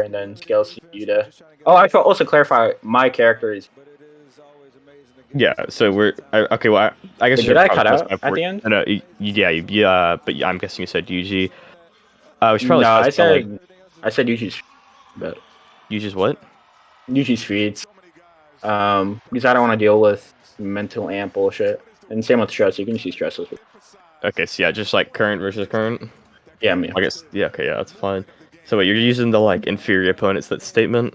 and then scales to Yuta. Oh, I should also clarify, my character is... Yeah, so we're okay. Well, I guess Did I cut out at the end? No, yeah, but yeah, I'm guessing you said Yuji. We should probably No, specify like I said Yuji's, but Yuji's what? Yuji's feeds. Because I don't want to deal with mental amp bullshit. And same with stress. You can just use stressless. Okay, so yeah, just like current versus current. Yeah, me. I guess yeah. Okay, yeah, that's fine. So wait, you're using the like inferior opponents that statement.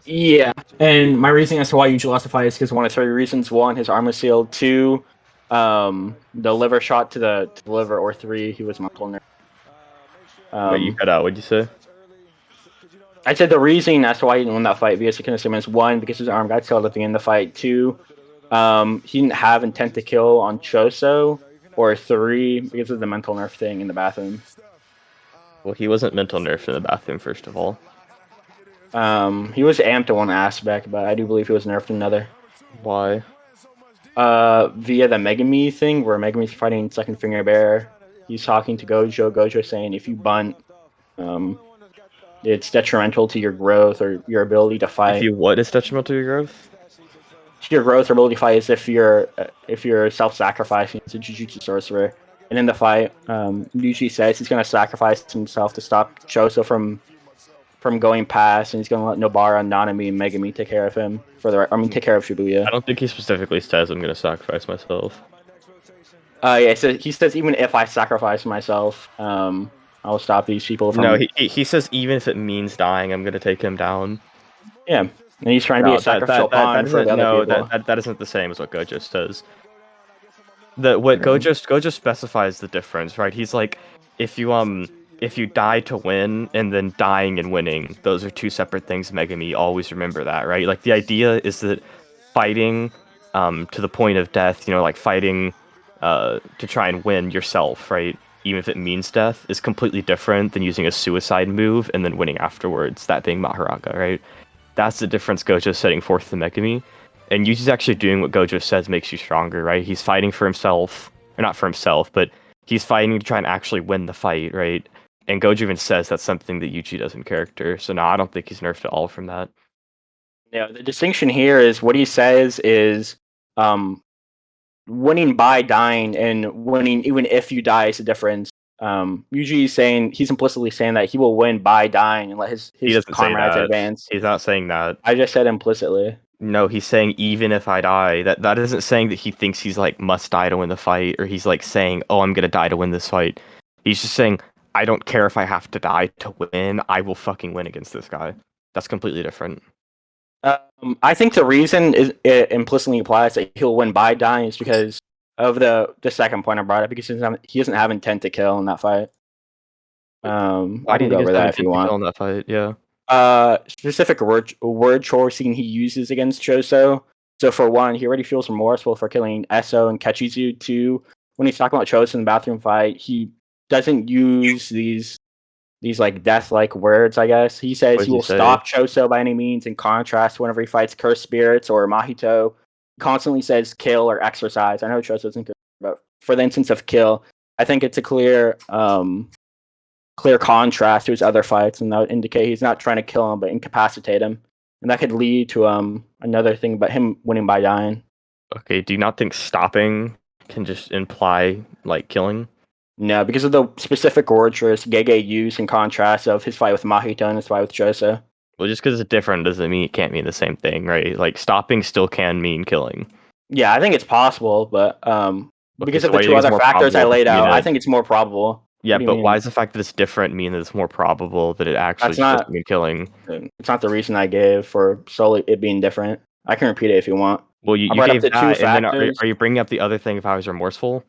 Yeah, and my reasoning as to why Yuji lost the fight is because one of three reasons: one, his arm was sealed; two, the liver shot to the liver; or three, he was mental nerve. Wait, you cut out. What'd you say? I said the reasoning as to why he didn't win that fight via Sequence is one, because his arm got sealed at the end of the fight; two, he didn't have intent to kill on Choso; or three, because of the mental nerve thing in the bathroom. Well, he wasn't mental nerfed in the bathroom, first of all. He was amped in one aspect, but I do believe he was nerfed in another. Why? Via the Megami thing, where Megami's fighting Second Finger Bear. He's talking to Gojo. Gojo saying if you bunt, it's detrimental to your growth or your ability to fight. If you what is detrimental to your growth? To your growth or ability to fight is if you're self-sacrificing as a Jujutsu sorcerer. And in the fight, Yuji says he's going to sacrifice himself to stop Choso from going past, and he's going to let Nobara, Nanami, and Megami take care of him take care of Shibuya. I don't think he specifically says I'm going to sacrifice myself. Yeah, so he says even if I sacrifice myself, I'll stop these people from... No, he says even if it means dying, I'm going to take him down. Yeah, and he's trying to be a sacrificial pawn for the other people. That isn't the same as what Gojo says. Gojo specifies the difference, right? He's like, if you die to win and then dying and winning, those are two separate things. Megami, always remember that, right? Like the idea is that fighting to the point of death, like fighting to try and win yourself, right? Even if it means death, is completely different than using a suicide move and then winning afterwards, that being Maharaga, right? That's the difference Gojo's setting forth to Megami. And Yuji's actually doing what Gojo says makes you stronger, right? He's fighting for himself, or not for himself, but he's fighting to try and actually win the fight, right? And Gojo even says that's something that Yuji does in character. So no, I don't think he's nerfed at all from that. Yeah, the distinction here is what he says is winning by dying and winning even if you die is a difference. Yuji is saying, he's implicitly saying that he will win by dying and let his comrades advance. He's not saying that. I just said implicitly. No, he's saying even if I die. That isn't saying that he thinks he's like must die to win the fight, or he's like saying, oh, I'm gonna die to win this fight. He's just saying, I don't care if I have to die to win. I will fucking win against this guy. That's completely different. I think the reason it implicitly implies that he'll win by dying is because of the second point I brought up, because he doesn't have intent to kill in that fight. I can go over that if you want. In that fight, yeah. Specific word choosing he uses against Choso. So for one, he already feels remorseful for killing Eso and Kachizu. Two, when he's talking about Choso in the bathroom fight, he doesn't use these like death-like words, I guess. He says he will stop Choso by any means. In contrast, whenever he fights cursed spirits or Mahito, he constantly says kill or exorcise. I know Choso isn't good, but for the instance of kill, I think it's a clear contrast to his other fights, and that would indicate he's not trying to kill him but incapacitate him, and that could lead to another thing about him winning by dying. Okay, do you not think stopping can just imply like killing? No, because of the specific word choice Gege used in contrast of his fight with Mahito and his fight with Choso. Well, just because it's different doesn't mean it can't mean the same thing, right? Like stopping still can mean killing. Yeah, I think it's possible, but because of the two other factors I laid out, I think it's more probable. Yeah, but why does the fact that it's different mean that it's more probable that it actually doesn't mean killing? It's not the reason I gave for solely it being different. I can repeat it if you want. Well, you gave that, and then are you bringing up the other thing if I was remorseful?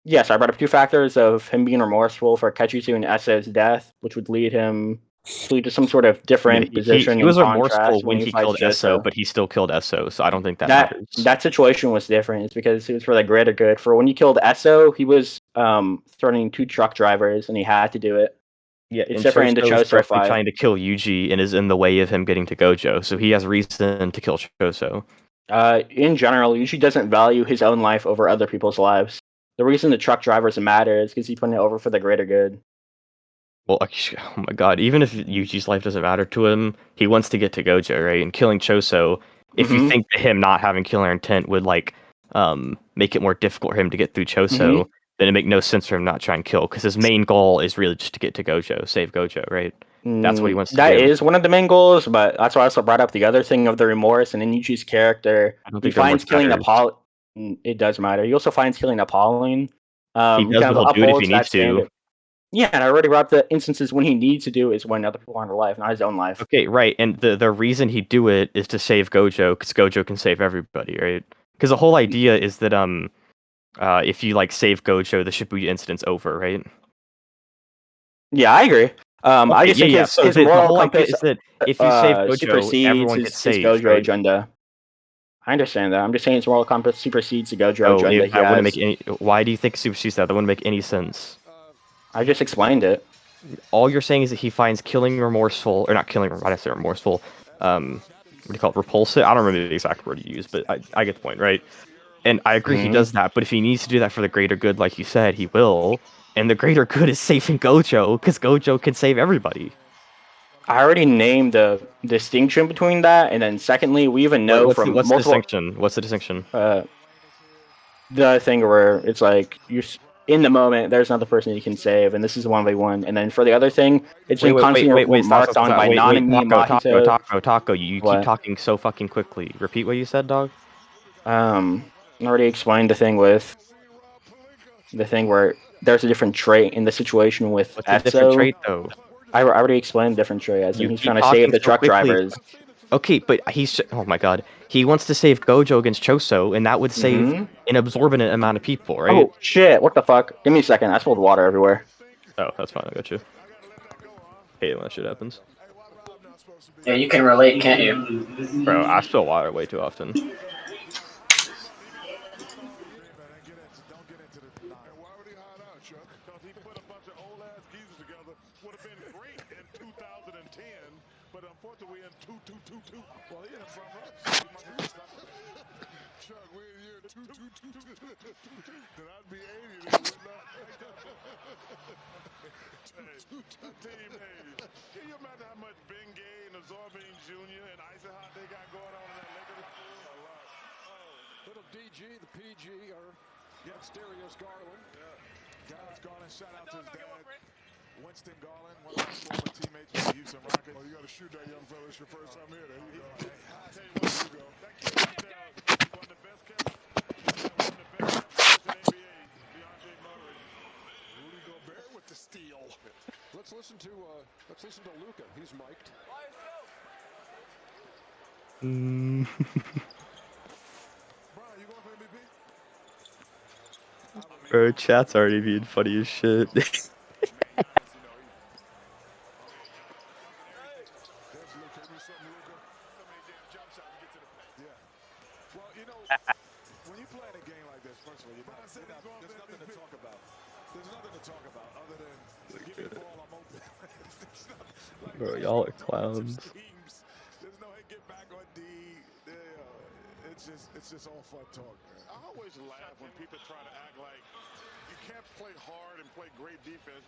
Yes, I brought up two factors of him being remorseful for Kachizu and Eso's death, which would lead to some sort of different position. He was remorseful when he killed Eso, but he still killed Eso, so I don't think that matters. That situation was different. It's because it was for the greater good. For when he killed Eso, he was threatening two truck drivers, and he had to do it. Yeah, it's different in the Choso fight. Trying to kill Yuji and is in the way of him getting to Gojo, so he has reason to kill Choso. In general, Yuji doesn't value his own life over other people's lives. The reason the truck drivers matter is because he's putting it over for the greater good. Well, oh my god, even if Yuji's life doesn't matter to him, he wants to get to Gojo, right? And killing Choso, if you think that him not having killer intent would like make it more difficult for him to get through Choso, then it make no sense for him not trying to kill, because his main goal is really just to get to Gojo, save Gojo, right? That's what he wants to That do. is one of the main goals, but that's why I also brought up the other thing of the remorse and in Yuji's character. I don't He think the remorse finds killing matters. Apollo. It does matter. He also finds killing Appalling. He He does kind what of he'll do it if he upholds that needs to. standard. Yeah, and I already brought up the instances when he needs to do is when other people are in their life, not his own life. Okay, right, and the reason he do it is to save Gojo, because Gojo can save everybody, right? Because the whole idea is that if you like save Gojo, the Shibuya incident's over, right? Yeah, I agree. I Okay, just think yeah. his So his the moral whole idea compass is that if you save Gojo, supersedes everyone gets his saved, Gojo right? agenda. I understand that. I'm just saying his moral compass supersedes the Gojo So agenda he that wouldn't make has. any. Why do you think supersedes that? That wouldn't make any sense. I just explained it. All you're saying is that he finds killing remorseful, or not killing. Why did I say remorseful? What do you call it? Repulsive. I don't remember the exact word you use, but I get the point, right? And I agree he does that, but if he needs to do that for the greater good, like you said, he will. And the greater good is saving Gojo, because Gojo can save everybody. I already named the distinction between that, and then secondly, we even know What's from the multiple distinction? What's the distinction? the thing where it's like you're in the moment. There's another person you can save, and this is 1v1. And then for the other thing, it's been constantly Wait, stop, remarked stop, on stop. by Wait, Nanami, Mahito. Taco. You keep What? talking so fucking quickly. Repeat what you said, dog. I already explained the thing with the thing where there's a different trait in the situation with What's a different Etso. trait, though? I already explained the different trait, as in You he's keep trying to save talking the so truck quickly. drivers. Okay, but oh my god. He wants to save Gojo against Choso, and that would save an absorbent amount of people, right? Oh shit! What the fuck? Give me a second. I spilled water everywhere. Oh, that's fine. I got you. Hate when that shit happens. Yeah, you can relate, can't you? Bro, I spill water way too often. Can you imagine how much Bengay and Absorbing Jr. and Icy Hot they got going on in that Lakers? A lot. Little DG, the PG, or Stereo's Garland. Guys, Garland, shout out to his dad. Winston Garland, one of my former teammates with the Houston Rockets. Oh, you got to shoot that young fella. It's your first time here. There you go. Hey, I'll tell you what, you go. That kid right there, one of the best kept players in NBA, DeAndre Murray. Rudy Gobert with the steal. Let's listen to Luka. He's mic'd. Brian, you going for MVP? Bro, chat's already being funny as shit. Well, you know, when you play in a game like this, first of all, there's nothing to talk about. There's nothing to talk about other than give me the ball, I'm open. Like, Bro, y'all are clowns. There's no hey, get back on D. It's just all fun talk. Man. I always laugh when people try to act like you can't play hard and play great defense.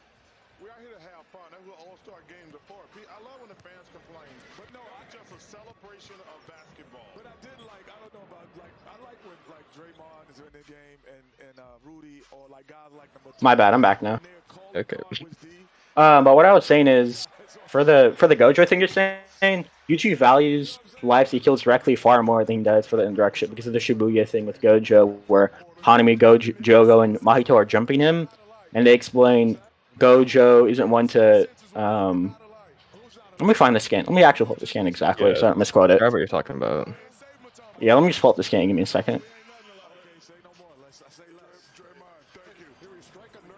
We are here to have fun. That's what all-star games are for. I love when the fans complain, but no, it's just a celebration of basketball. But I did like, I don't know about, like, I like when, like, Draymond is in the game and Rudy or, like, guys like the My bad. I'm back now. Okay. But what I was saying is, for the Gojo thing you're saying, Yuji values lives he kills directly far more than he does for the indirect shit because of the Shibuya thing with Gojo, where Hanami, Jogo, and Mahito are jumping him, and they explain Gojo isn't one to. Let me find the scan. Let me actually pull up the scan exactly, Yeah, so I don't misquote it. grab what you're talking about. Yeah, let me just pull up the scan. Give me a second.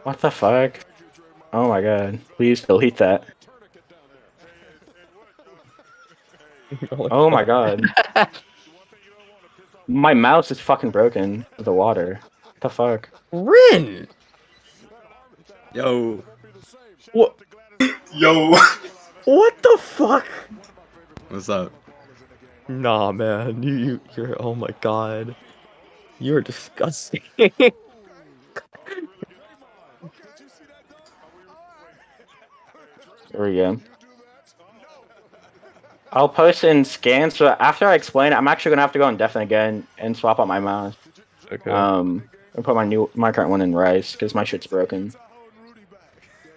What the fuck? Oh my god. Please delete that. Oh my god. My mouse is fucking broken with the water. What the fuck? Rin! Yo. What? Yo. What the fuck? What's up? Nah, man. You're. Oh my god. You're disgusting. There we go. I'll post in scans, so after I explain it, I'm actually gonna have to go on Deafen again and swap out my mouse. Okay. And put my current one in Rice because my shit's broken.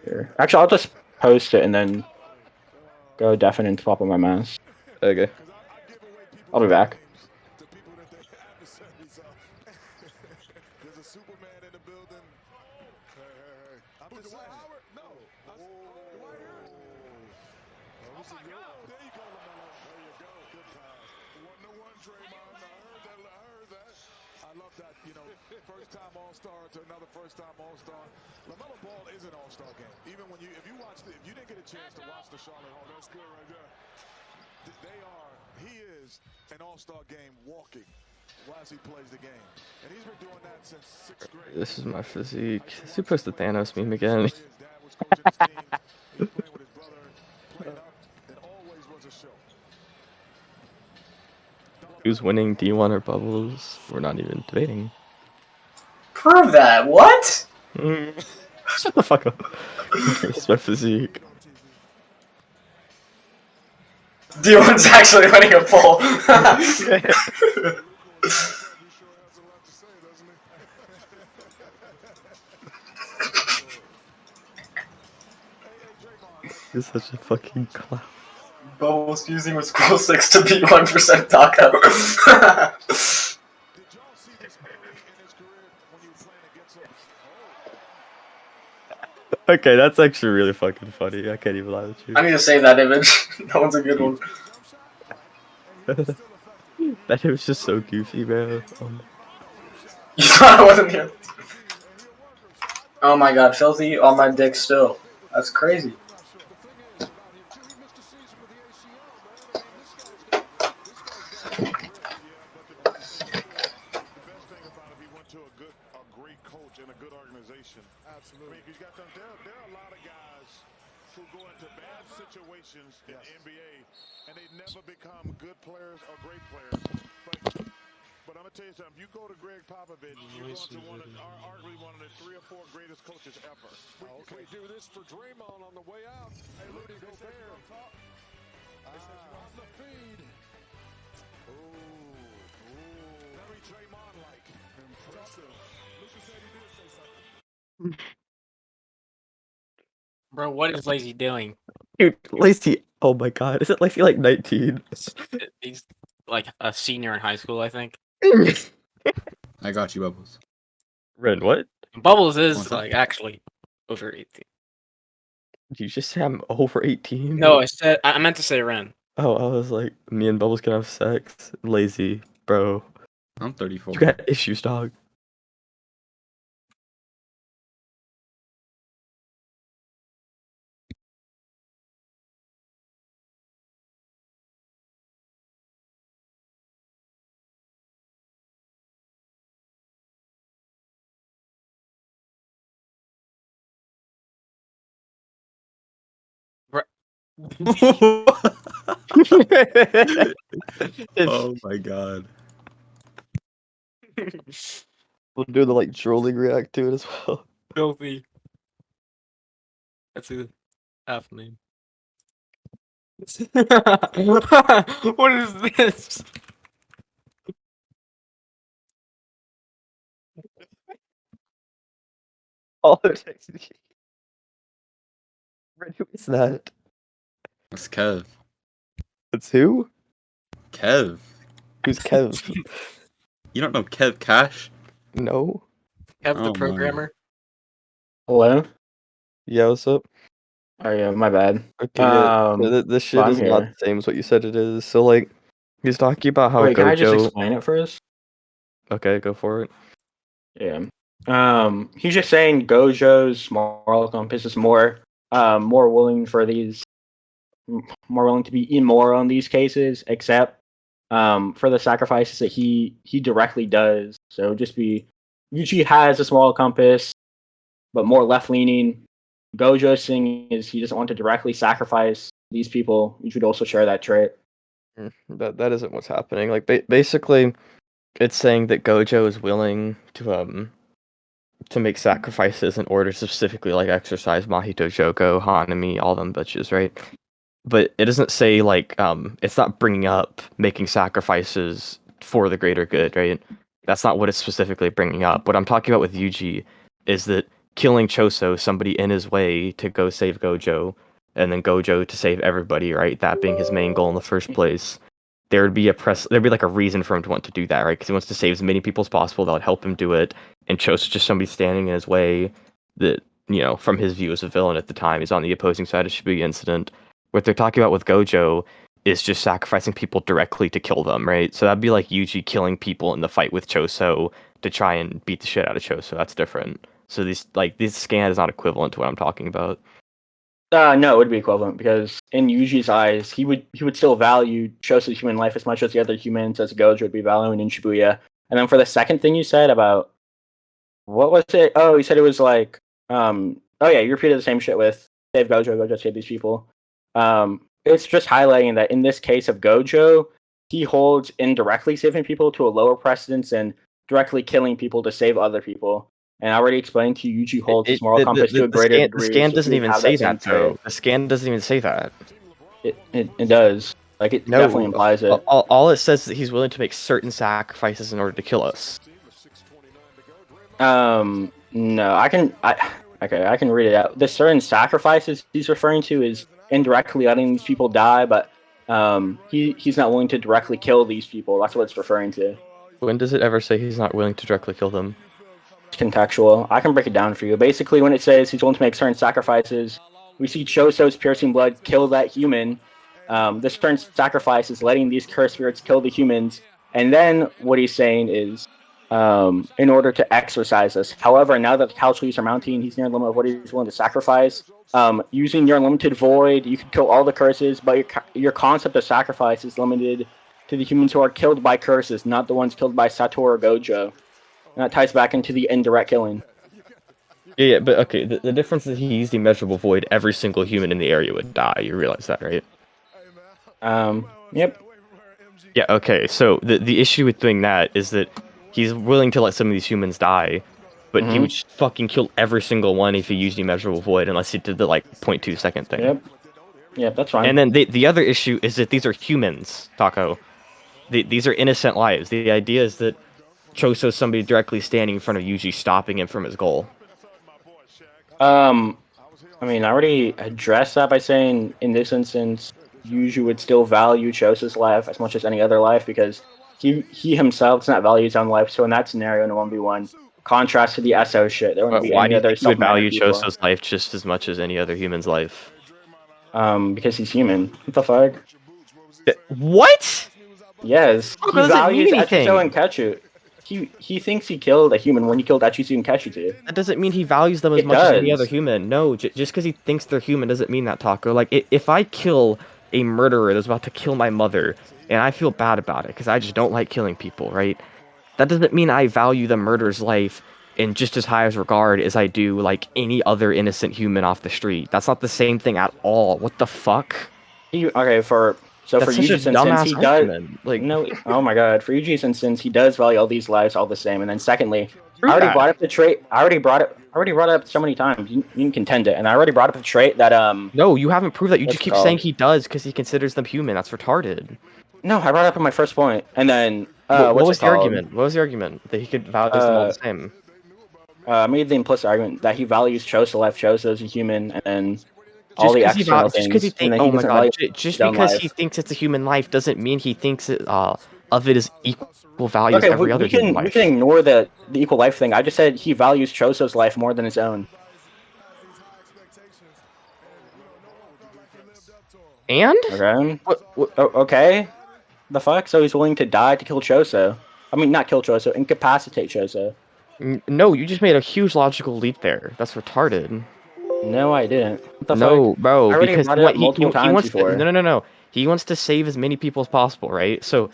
Here. Actually, I'll just post it and then go Deafen and swap out my mouse. Okay. I'll be back. There's a Superman in the building. Hey. I'm just Dwight Howard? No. Dwight Howard? Oh my God. There you go, LaMelo. There you go. Good pass. 1-1, Draymond. I heard that. I love that. First-time All-Star to another first-time All-Star. LaMelo Ball is an All-Star game. Even if you didn't get a chance to watch the Charlotte Hornets, that's good right there. He is an All-Star game walking as he plays the game. And he's been doing that since 6th grade. This is my physique. Is he post the Thanos meme again? His dad was coaching his team. He was playing with his brother, playing up. It always was a show. Who's winning, D1 or Bubblez? We're not even debating. Prove that. What? Shut the fuck up. It's my physique. D1's actually winning a poll. You're such a fucking clown. Bubblez using with School 6 to beat 1% Tako. Okay, that's actually really fucking funny. I can't even lie with you. I need to save that image. That one's a good one. That was just so goofy, bro. You thought I wasn't here? Oh my God, Filthy on my dick still. That's crazy. Absolutely. I mean, you got there are a lot of guys who go into bad situations in the NBA and they never become good players or great players. But I'm gonna tell you something. If you go to Greg Popovich, you're going to arguably one of the 3 or 4 greatest coaches ever. We do this for Draymond on the way out. Hey, Rudy Gobert. On the feed. Very Draymond-like. Impressive. Luka said he did say something. Bro, what is Lazy doing? Dude, Lacey, oh my god, is it Lacey like 19? He's like a senior in high school, I think. I got you, Bubblez. Ren, what? Bubblez is What's that? like actually over 18. Did you just say I'm over 18? No, I meant to say Ren. Oh, I was like, me and Bubbles can have sex. Lazy, bro. I'm 34. You got issues, dog. Oh my god. We'll do the like trolling react to it as well. Filthy. That's his half name. What is this? Oh, they're texting me. Ren, who is that? That's Kev. It's who? Kev. Who's Kev? You don't know Kev Cash? No. Have Oh the my. programmer. Hello? Yeah, what's up? Oh yeah, my bad. Okay, yeah, this shit I'm is not here. the same as what you said it is. So like, he's talking about how Wait, can I just Gojo. explain it first? Okay, go for it. Yeah. He's just saying Gojo's moral compass is more willing for these, more willing to be immoral in these cases, except for the sacrifices that he directly does. So just be Yuji has a moral compass, but more left leaning. Gojo's thing is he doesn't want to directly sacrifice these people. You should also share that trait. That isn't what's happening. Like basically, it's saying that Gojo is willing to to make sacrifices in order to specifically like exercise Mahito, Joko, Hanami, all them bitches, right? But it doesn't say like it's not bringing up making sacrifices for the greater good, right? That's not what it's specifically bringing up. What I'm talking about with Yuji is that killing Choso, somebody in his way to go save Gojo, and then Gojo to save everybody, right? That being his main goal in the first place. There'd be like a reason for him to want to do that, right? Because he wants to save as many people as possible that would help him do it. And Choso's just somebody standing in his way that, from his view as a villain at the time, is on the opposing side of Shibuya Incident. What they're talking about with Gojo is just sacrificing people directly to kill them, right? So that'd be like Yuji killing people in the fight with Choso to try and beat the shit out of Choso. That's different. So this scan is not equivalent to what I'm talking about. No, it would be equivalent because in Yuji's eyes, he would still value Choso's human life as much as the other humans as Gojo would be valuing in Shibuya. And then for the second thing you said about what was it? Oh, you said it was like oh yeah, you repeated the same shit with save Gojo, Gojo save these people. It's just highlighting that in this case of Gojo, he holds indirectly saving people to a lower precedence and directly killing people to save other people. And I already explained to you, Yuji holds his moral compass to a greater degree. The scan so doesn't he even would have say same that, though. trait. The scan doesn't even say that. It does. Like, it definitely implies it. All it says is that he's willing to make certain sacrifices in order to kill us. No, I can read it out. The certain sacrifices he's referring to is indirectly letting these people die, but he's not willing to directly kill these people. That's what it's referring to. When does it ever say he's not willing to directly kill them? It's contextual. I can break it down for you. Basically, when it says he's willing to make certain sacrifices, we see Choso's piercing blood kill that human. This certain sacrifice is letting these cursed spirits kill the humans, and then what he's saying is in order to exorcise us. However, now that the couch leaves are mounting, he's near the limit of what he's willing to sacrifice. Using your unlimited void, you can kill all the curses, but your concept of sacrifice is limited to the humans who are killed by curses, not the ones killed by Satoru or Gojo. And that ties back into the indirect killing. Yeah, but okay, the difference is he used the immeasurable void, every single human in the area would die. You realize that, right? Yep. Yeah, okay, so the issue with doing that is that he's willing to let some of these humans die, but he would just fucking kill every single one if he used the immeasurable void, unless he did the, 0.2 second thing. Yep, that's fine. And then the other issue is that these are humans, Tako. These are innocent lives. The idea is that Choso's somebody directly standing in front of Yuji, stopping him from his goal. I already addressed that by saying, in this instance, Yuji would still value Choso's life as much as any other life, because he himself does not value his own life. So in that scenario, in a 1v1, contrast to the SO shit, there wouldn't be any other he would value people. Choso's life just as much as any other human's life? Because he's human. What the fuck? What? Yes. Oh, He values Echitsu and Ketchu. He thinks he killed a human when he killed Echitsu and Ketchu. That doesn't mean he values them as much as any other human. No, just because he thinks they're human doesn't mean that, Tako. Like, if I kill a murderer that's about to kill my mother, and I feel bad about it because I just don't like killing people, right? That doesn't mean I value the murderer's life in just as high as regard as I do, like, any other innocent human off the street. That's not the same thing at all. What the fuck? For Yuji's instance, he does. No, oh my god. For Yuji's instance, he does value all these lives all the same. And then secondly, I already brought up the trait. I already brought it up so many times. You can contend it. And I already brought up the trait that No, you haven't proved that. You just keep saying he does because he considers them human. That's retarded. No, I brought it up in my first point. And then what was the argument? What was the argument? That he could value them all the same? I made the implicit argument that he values Choso life, Choso as a human, and all the external things. Just because he thinks it's a human life doesn't mean he thinks of it as equal value as every other human life. We can ignore the equal life thing. I just said he values Choso's life more than his own. And? Okay. Okay. The fuck? So he's willing to die to kill Choso. I mean, not kill Choso, incapacitate Choso. No, you just made a huge logical leap there. That's retarded. No, I didn't. What the no, fuck? bro, I already because brought it up multiple times wants before. No. He wants to save as many people as possible, right? So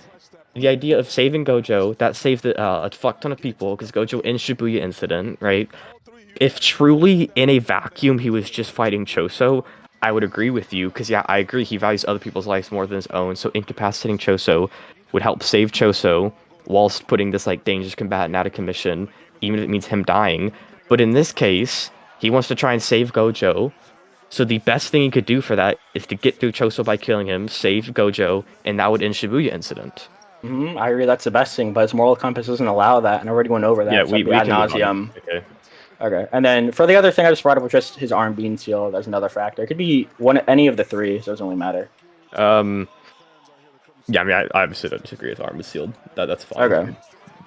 the idea of saving Gojo, that saved a fuck ton of people, because Gojo in Shibuya Incident, right? If truly in a vacuum he was just fighting Choso, I would agree with you, because yeah, I agree he values other people's lives more than his own, so incapacitating Choso would help save Choso, whilst putting this, dangerous combatant out of commission, even if it means him dying. But in this case, he wants to try and save Gojo. So the best thing he could do for that is to get through Choso by killing him, save Gojo, and that would end Shibuya incident. I agree that's the best thing, but his moral compass doesn't allow that, and I already went over that. Yeah, so we ad can move on. nauseum. Okay. And then for the other thing I just brought up was just his arm being sealed as another factor. It could be any of the three, so it doesn't really matter. Yeah, I mean, I obviously don't disagree with arm is sealed. That's fine. Okay.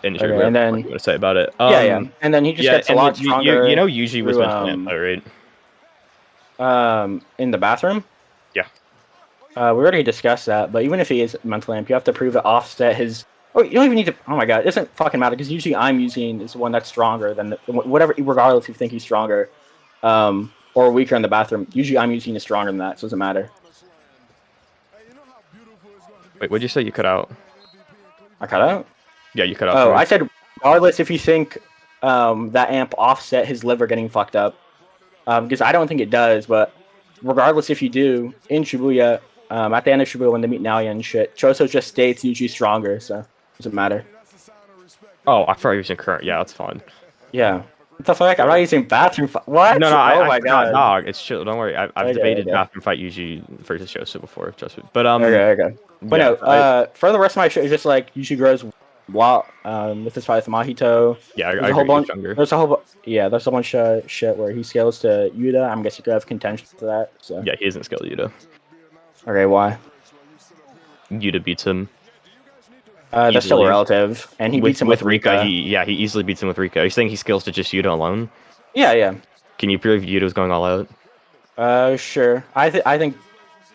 And And then what you want to say about it? yeah. And then he just gets a lot stronger. You know, Yuji was meant to plant, right? In the bathroom. Yeah. We already discussed that, but even if he is mental amp, you have to prove to offset his. Oh, you don't even need to. Oh my god, it doesn't fucking matter because usually I'm using is the one that's stronger than whatever, regardless if you think he's stronger, or weaker in the bathroom. Usually I'm using is stronger than that, so it doesn't matter. Wait, what'd you say? You cut out? I cut out. Yeah, you cut out. Oh, I said regardless if you think that amp offset his liver getting fucked up, because I don't think it does, but regardless if you do in Shibuya. At the end of Shibuya when they meet Naoya and shit, Choso just states Yuji's stronger, so it doesn't matter. Oh, I thought you were using current. Yeah, that's fine. Yeah. What the fuck? I'm not using bathroom fight. What? No, oh my god. Dog, it's chill. Don't worry. I've debated bathroom fight Yuji versus Choso before. Trust me. But Okay. But no. For the rest of my show, it's just like Yuji grows while with his fight with Mahito. Yeah, there's a whole bunch. There's a bunch of shit where he scales to Yuta. I'm guessing you could have contention for that. So yeah, he isn't scaled to Yuta. Okay, why? Yuta beats him. That's still relative, and he beats him with Rika. He easily beats him with Rika. Are you saying he scales to just Yuta alone? Yeah. Can you prove Yuta's going all out? Sure. I think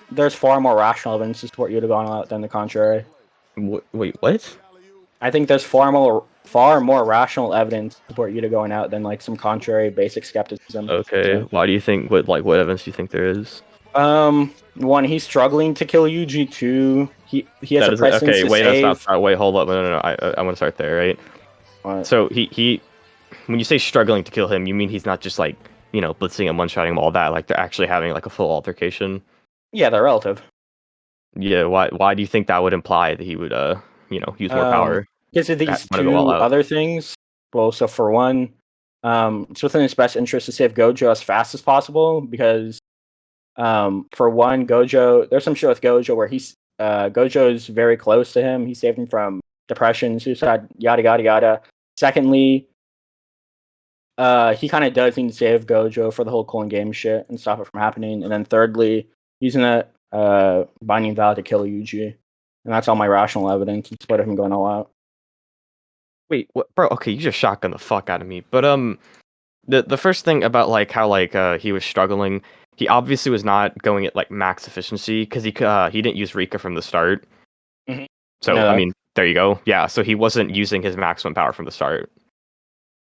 there's far more rational evidence to support Yuta going all out than the contrary. Wait, what? I think there's far more rational evidence to support Yuta going out than like some contrary basic skepticism. Okay. So. Why do you think? What evidence do you think there is? One, he's struggling to kill Yuji. Two, he has a presence to save. That's not. Wait, hold up. No. I want to start there, right? What? So he, when you say struggling to kill him, you mean he's not just like blitzing him, one-shotting him, all that. Like they're actually having like a full altercation. Yeah, they're relative. Yeah. Why do you think that would imply that he would use more power? Because of these two other things. Well, so for one, it's within his best interest to save Gojo as fast as possible because. For one, Gojo, there's some shit with Gojo where Gojo is very close to him. He saved him from depression, suicide, yada yada yada. Secondly, he kind of does need to save Gojo for the whole Cool and Game shit and stop it from happening. And then thirdly, using that binding vow to kill Yuji, and that's all my rational evidence in support of him going all out. Wait, what, bro? Okay, you just shotgun the fuck out of me. But the first thing about like how he was struggling. He obviously was not going at like max efficiency because he didn't use Rika from the start. Mm-hmm. So I mean, there you go. Yeah, so he wasn't using his maximum power from the start.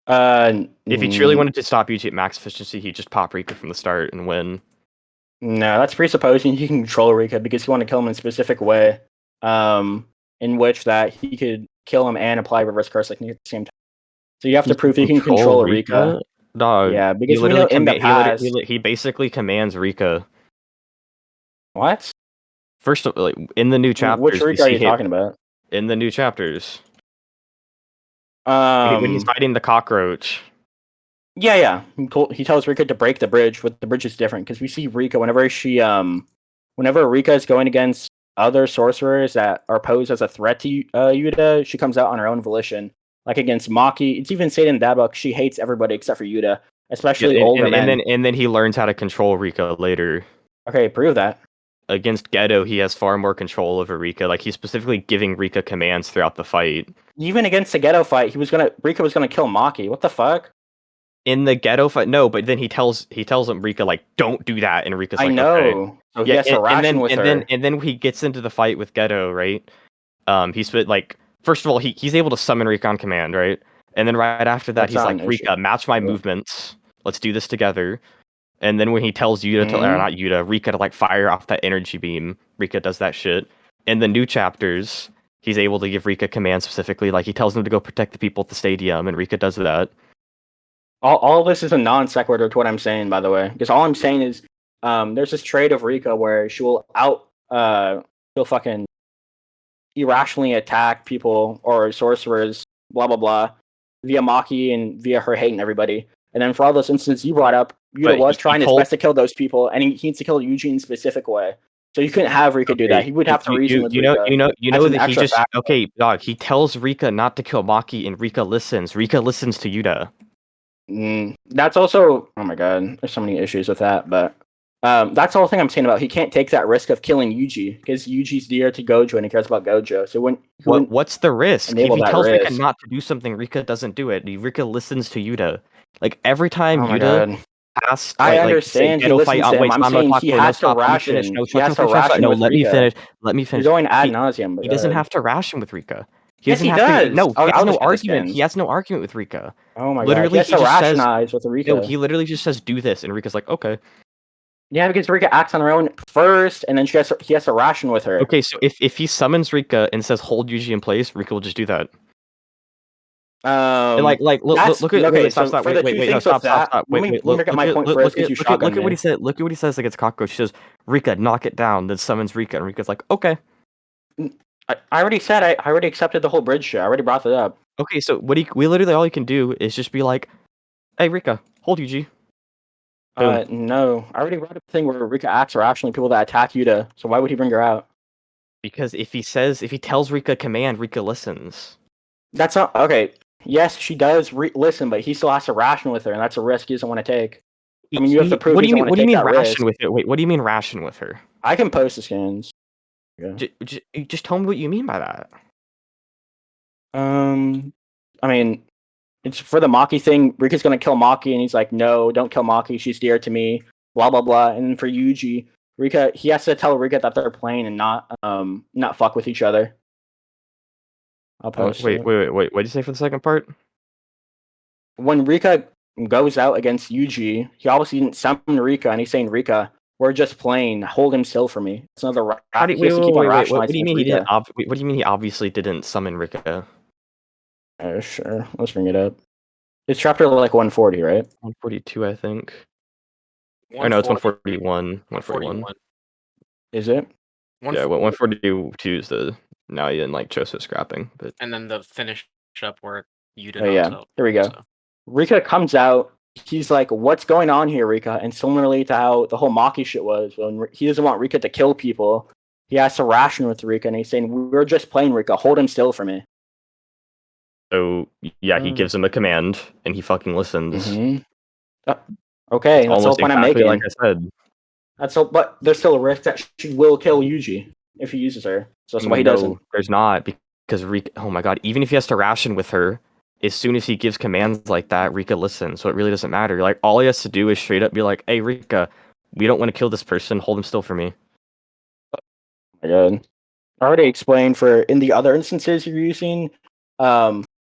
If he truly wanted to stop Yuji at max efficiency, he'd just pop Rika from the start and win. No, that's presupposing he can control Rika because he wanted to kill him in a specific way, in which that he could kill him and apply reverse curse like at the same time. So you have to prove he can control Rika. Dog. Yeah, because we know in the past he basically commands Rika. What? First, like in the new chapters, which Rika are you talking about? In the new chapters, when he's fighting the cockroach. Yeah. He tells Rika to break the bridge. But the bridge is different because we see Rika whenever Rika is going against other sorcerers that are posed as a threat to Yuta, she comes out on her own volition. Like against Maki, it's even stated in that book she hates everybody except for Yuta, especially older men. And then he learns how to control Rika later. Okay, prove that. Against Geto, he has far more control over Rika. Like he's specifically giving Rika commands throughout the fight. Even against the Geto fight, Rika was gonna kill Maki. What the fuck? In the Geto fight, no, but then he tells him Rika like don't do that, and Rika's like I know. Okay. So he has to ration with her. And then he gets into the fight with Geto, right? He's like. First of all, he's able to summon Rika on command, right? And then right after that, he's like, Rika, match my movements. Let's do this together. And then when he tells Rika to like fire off that energy beam, Rika does that shit. In the new chapters, he's able to give Rika commands specifically. Like he tells him to go protect the people at the stadium, and Rika does that. All of this is a non sequitur to what I'm saying, by the way. Because all I'm saying is there's this trait of Rika where she'll fucking irrationally attack people or sorcerers, blah blah blah, via Maki and via her hating everybody. And then for all those instances you brought up, Yuta But was he trying his told- best to kill those people, and he needs to kill Yuji in a specific way. So you couldn't have Rika do that. He would have to reason with Rika. You know That's an that he extra just factor. okay, dog. He tells Rika not to kill Maki, and Rika listens. Rika listens to Yuta. That's also, oh my god, there's so many issues with that, but that's the whole thing I'm saying about he can't take that risk of killing Yuji because Yuji's dear to Gojo and he cares about Gojo. So What's the risk? If enable he that tells Rika risk. not to do something, Rika doesn't do it. Rika listens to Yuta. Like every time Oh my Yuta god. asked, I like, understand say, he "Ghetto fight listens on to him. Wait, I'm Sam, no saying he Tako, no has to stop, let me finish, ration. no, He has to shut, ration no, with let me Rika. finish, let me finish. You're going ad He- nauseum. He doesn't have to ration with Rika. Yes, he have does. To, no, he I'll has no just get the argument. skins. He has no argument with Rika. Oh my Literally, god. He has to just says, rationize with Rika. no, he literally just says, "Do this," and Rika's like, "Okay." Yeah, because Rika acts on her own first, and then he has to ration with her. Okay, so if he summons Rika and says, "Hold Yuji in place," Rika will just do that. And look at okay. stop, So for the two wait, no, things stop, with that, stop. let me Look get my point look first at because you shotgunned look at what me. he said. Look at what he says against Kako. She says, "Rika, knock it down." Then summons Rika, and Rika's like, "Okay." I already said I already accepted the whole bridge shit. I already brought it up. Okay, so we literally all he can do is just be like, "Hey, Rika, hold Yuji." Boom. No, I already brought up the thing where Rika acts rationally people that attack Yuta. So why would he bring her out? Because if he tells Rika command, Rika listens. That's not okay. Yes, she does listen, but he still has to ration with her, and that's a risk he doesn't want to take. I mean, you have to prove What he do you doesn't mean? want to take that ration risk. with it? Wait, what do you mean ration with her? I can post the skins. Yeah. Just tell me what you mean by that. I mean, it's for the Maki thing. Rika's gonna kill Maki, and he's like, "No, don't kill Maki. She's dear to me." Blah blah blah. And then for Yuji, Rika, he has to tell Rika that they're playing and not fuck with each other. I'll post. Wait. What did you say for the second part? When Rika goes out against Yuji, he obviously didn't summon Rika, and he's saying, "Rika, we're just playing. Hold him still for me." It's another. He has to keep on rationalizing. What do you mean he Rika. didn't? What do you mean he obviously didn't summon Rika? Sure. Let's bring it up. It's chapter like 140, right? 142, I think. Or no, it's 141. 141. Is it? Yeah, 142 is the now you in like Choso scrapping, but And then the finish up where Yuta Oh yeah, knocks out. there we go. So. Rika comes out. He's like, "What's going on here, Rika?" And similarly to how the whole Maki shit was, when he doesn't want Rika to kill people, he has to ration with Rika, and he's saying, "We're just playing, Rika. Hold him still for me." so yeah, he gives him a command and he fucking listens. Okay, that's the whole point I'm making. Like I said. But there's still a risk that she will kill Yuji if he uses her. So that's why he doesn't. There's not, because Rika. Oh my god! Even if he has to ration with her, as soon as he gives commands like that, Rika listens. So it really doesn't matter. Like all he has to do is straight up be like, "Hey, Rika, we don't want to kill this person. Hold him still for me." Oh my god. I already explained for in the other instances you're using,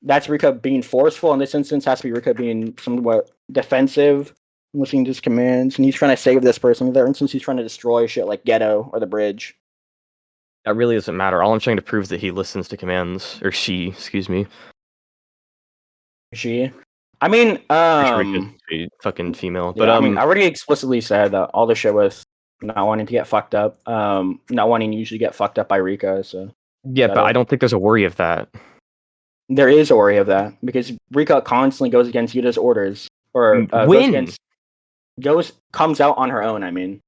that's Rika being forceful. In this instance, has to be Rika being somewhat defensive, listening to his commands, and he's trying to save this person. In the other instance, he's trying to destroy shit like Ghetto or the bridge. That really doesn't matter. All I'm trying to prove is that he listens to commands, or she, excuse me. She, I mean, Rika's a fucking female, but I mean, I already explicitly said that all the shit with not wanting to get fucked up, not wanting to usually get fucked up by Rika. So yeah, but I don't think there's a worry of that. There is a worry of that because Rika constantly goes against Yuta's orders, or comes out on her own. I mean,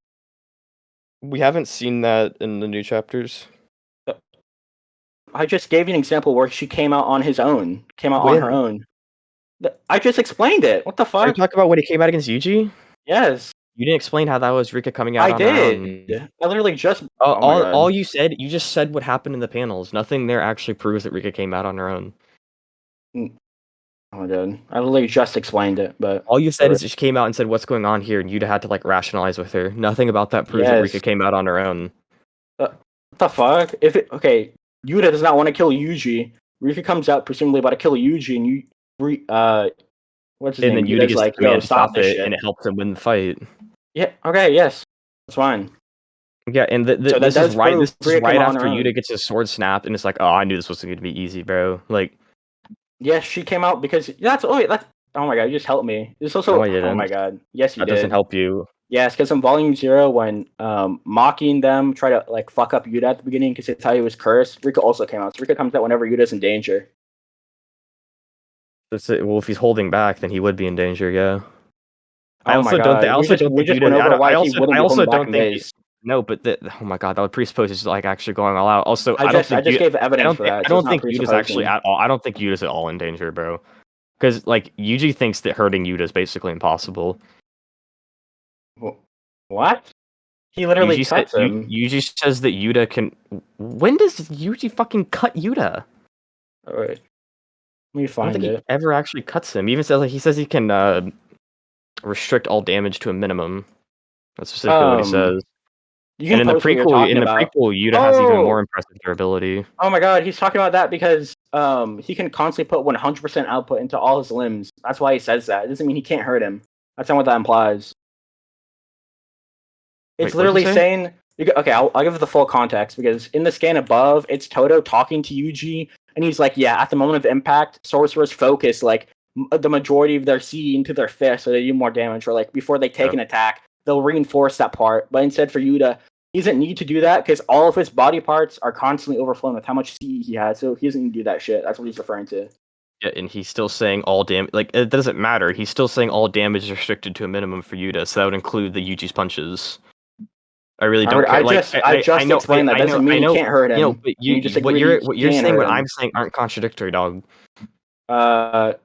we haven't seen that in the new chapters. I just gave you an example where she came out on his own, on her own. I just explained it. What the fuck? Are you talking about when he came out against Yuji? Yes. You didn't explain how that was Rika coming out. I did. I literally just. All you just said what happened in the panels. Nothing there actually proves that Rika came out on her own. Oh my god! I literally just explained it, but all you said is she came out and said what's going on here, and you'd had to like rationalize with her. Nothing about that proves that Rika came out on her own. What the fuck? Yuta does not want to kill Yuji. Rika comes out presumably about to kill Yuji, and what's his name? And then Yuta gets like, the command "Yo, stop this shit," and it helps him win the fight. Yeah. Okay. Yes. That's fine. Yeah, and this is right after Yuta gets his sword snapped, and it's like, oh, I knew this wasn't going to be easy, bro. Like, yes, she came out because oh my god, you just helped me. This also no, I didn't. Oh my god, yes, you did. That doesn't help you. Yes, because in Volume 0, when mocking them, try to like fuck up Yuta at the beginning because they thought he was cursed. Rika also came out. So Rika comes out whenever Yuta's in danger. Well, if he's holding back, then he would be in danger. Yeah. I Oh also my don't think. god. I also don't We think just Yuta. went over why I he also. wouldn't I be also holding back don't in think. base. No, but oh my god, that would presuppose he's like actually going all out. Also, I don't just think gave evidence for that. I So it's don't not think Yuta's actually presupposing. at all. I don't think Yuta's at all in danger, bro. Because like Yuji thinks that hurting Yuta is basically impossible. What? He literally cuts him. Yuji says that Yuta can. When does Yuji fucking cut Yuta? Alright. Let me I don't find think he it. ever actually cuts him. He even says he says he can restrict all damage to a minimum. That's specifically what he says. You can And post what you're talking about. Yuta has even more impressive durability. Oh my god, he's talking about that because he can constantly put 100% output into all his limbs. That's why he says that. It doesn't mean he can't hurt him. That's not what that implies. It's Wait, what'd you literally say? saying. Okay, I'll give it the full context because in the scan above, it's Toto talking to Yuji, and he's like, "Yeah, at the moment of impact, sorcerers focus like the majority of their C into their fist, so they do more damage. Or like before they take an attack, they'll reinforce that part. But instead, for Yuta, he doesn't need to do that because all of his body parts are constantly overflowing with how much C he has, so he doesn't need to do that shit. That's what he's referring to. Yeah, and he's still saying all damage. Like it doesn't matter. He's still saying all damage is restricted to a minimum for Yuta, so that would include the Yuji's punches. I really don't care. I just explained that. Doesn't mean you can't hurt him. You know, but what you're saying, what I'm saying, aren't contradictory, dog.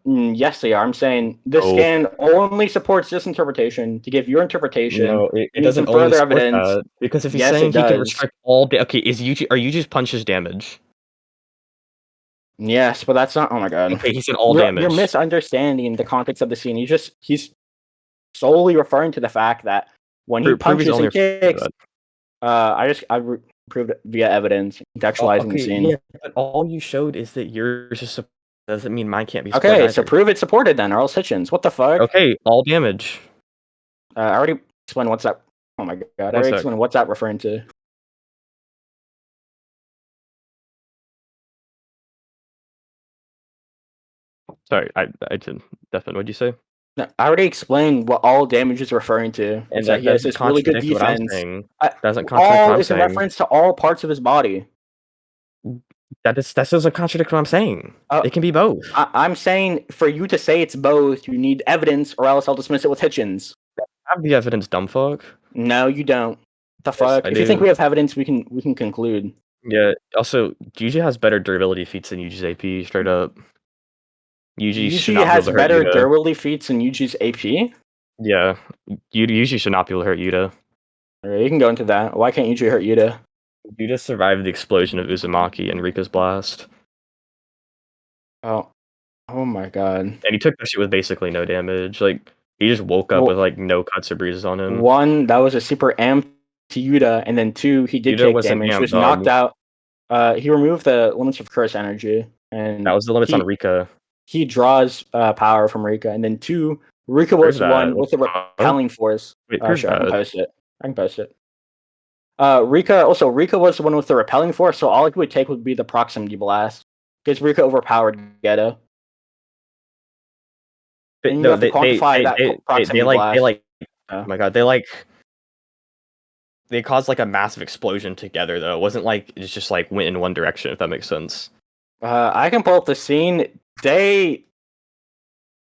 Yes, they are. I'm saying this scan only supports this interpretation. To give your interpretation, No, it you need doesn't some further support evidence. that. Because if he's Yes, saying it he can does. restrict all okay, are Yuji's punches damage? Yes, but that's not. Oh my god. Okay, he said all You're damage. misunderstanding the context of the scene. He's solely referring to the fact that when he punches and kicks, I proved it via evidence, contextualizing the scene. Yeah, but all you showed is that yours just doesn't mean mine can't be supported. Okay, either. so prove it supported then, or else Hitchens. What the fuck? Okay, all damage. I already explained what's that. Oh my god, I already explained what's that referring to. Sorry, I didn't. Definitely. What'd you say? No, I already explained what all damage is referring to. And it's that he has this really good defense. Doesn't contradict all what I'm is in saying. reference to all parts of his body. That doesn't contradict what I'm saying. It can be both. I'm saying for you to say it's both, you need evidence, or else I'll dismiss it with Hitchens. I have the evidence, dumb fuck. No, you don't. The fuck? If do. you think we have evidence, we can conclude. Yeah. Also, Yuji has better durability feats than Yuji's AP. Straight up. Yuji has better durability feats than Yuji's AP. Yeah, Yuji should not be able to hurt Yuta. Alright, you can go into that. Why can't Yuji hurt Yuta? Yuta survived the explosion of Uzumaki and Rika's blast. Oh my god! And he took that shit with basically no damage. Like he just woke up with like no cuts or bruises on him. One, that was a super amp to Yuta, and then two, he did take damage. He was knocked out. He removed the limits of curse energy, and that was the limits on Rika. He draws power from Rika, and then two, Rika was one with the repelling force. Wait, sure, I can post it. Rika was the one with the repelling force, so all it would take would be the proximity blast, because Rika overpowered Geto. But no, they oh my god, they caused like a massive explosion together though. It wasn't like it just like went in one direction, if that makes sense. I can pull up the scene. Oh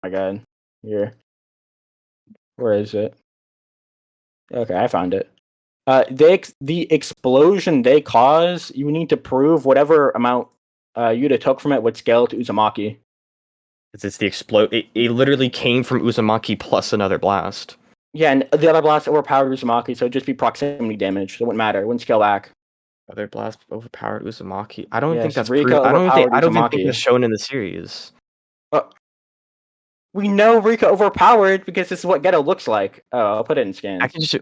my god, here. Where is it? Okay, I found it. The explosion they cause, you need to prove whatever amount Yuta took from it would scale to Uzumaki. It's the explode. It literally came from Uzumaki plus another blast. Yeah, and the other blast overpowered Uzumaki, so it'd just be proximity damage. So it wouldn't matter. It wouldn't scale back. Other blast overpowered Uzumaki. I don't think that's Rika. I don't think that's shown in the series. We know Rika overpowered because this is what Geto looks like. Oh, I'll put it in scans. I can just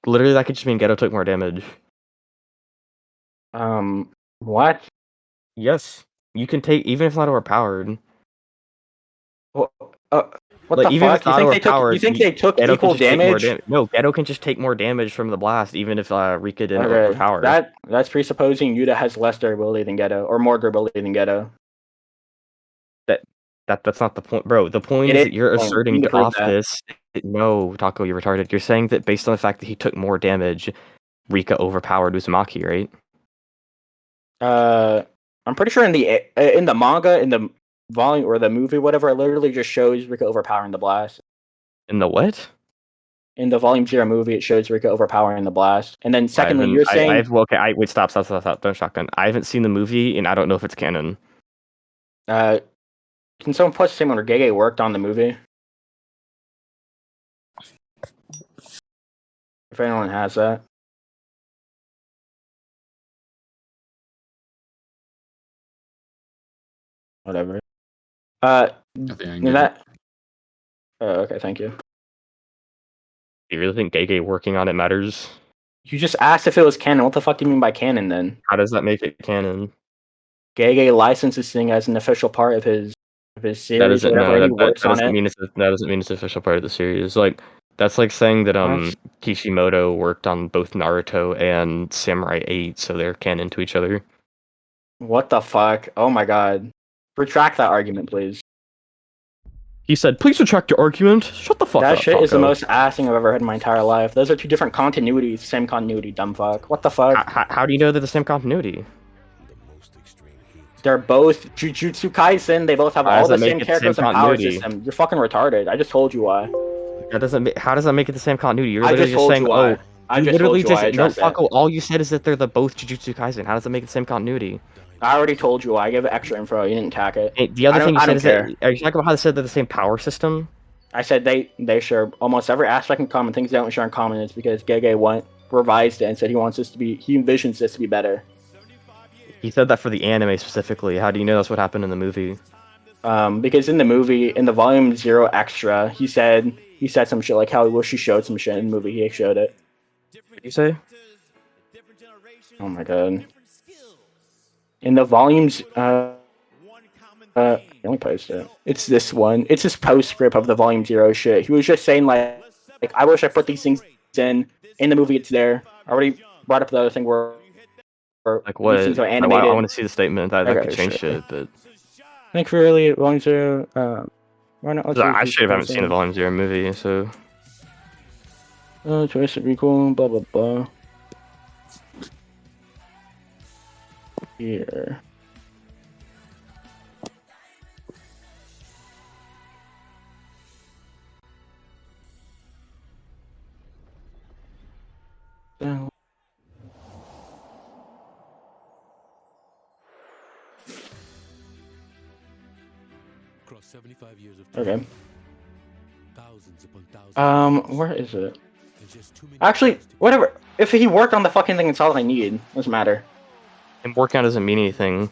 literally that could just mean Geto took more damage. What? Yes, you can take even if not overpowered. What like, the even fuck? If not overpowered, you think they took Geto equal damage? No, Geto can just take more damage from the blast, even if Rika didn't overpower. That's presupposing Yuta has less durability than Geto, or more durability than Geto. That's not the point, bro. The point is that you're asserting off this. No, Tako, you're retarded. You're saying that based on the fact that he took more damage, Rika overpowered Uzumaki, right? I'm pretty sure in the manga, in volume or the movie, whatever, it literally just shows Rika overpowering the blast. In the what? In the Volume Zero movie, it shows Rika overpowering the blast. And then secondly, you're saying Wait, stop, don't shotgun. I haven't seen the movie, and I don't know if it's canon. can someone post the same when Gege worked on the movie? If anyone has that. Whatever. I think I can get That. Okay, thank you. Do you really think Gege working on it matters? You just asked if it was canon. What the fuck do you mean by canon then? How does that make it canon? Gege licenses thing as an official part of his series. That doesn't, whatever, no, he that works on doesn't it. mean that doesn't mean it's an official part of the series. Like, that's like saying that What? Kishimoto worked on both Naruto and Samurai 8, so they're canon to each other. What the fuck? Oh my god. Retract that argument, please. He said, "Please retract your argument." Shut the fuck up. That shit is the Tako. most ass thing I've ever heard in my entire life. Those are two different continuities, same continuity, dumb fuck. What the fuck? How do you know they're the same continuity? They're both Jujutsu Kaisen. They both have How all does the that make same it the characters same and power continuity? system. You're fucking retarded. I just told you why. How does that make it the same continuity? You're I literally just told saying, you why. "Oh, I you just literally told you why. I just no, addressed it. Tako, all you said is that they're both Jujutsu Kaisen. How does that make it the same continuity?" I already told you why. I gave it extra info. You didn't tack it. Hey, the other thing you I said don't is care. that are you talking about how they said they're the same power system? I said they share almost every aspect in common. Things they don't share in common is because Gege revised it and said he envisions this to be better. He said that for the anime specifically. How do you know that's what happened in the movie? Because in the movie, in the Volume Zero extra, he said some shit like how he wished he showed some shit in the movie. He showed it. What did you say? Oh my god. In the volumes, let me post it. It's this one. It's this postscript of the Volume Zero shit. He was just saying like I wish I put these things in the movie. It's there. I already brought up the other thing where Like what? these things are I animated. want to see the statement. That Okay, could change sure. shit, but I think really Volume Zero. Why not? I should haven't seen the Volume Zero movie, so. Choice would be cool. Blah blah blah. Here. Okay. Where is it? Actually, whatever. If he worked on the fucking thing, it's all I need. Doesn't matter. And working out doesn't mean anything.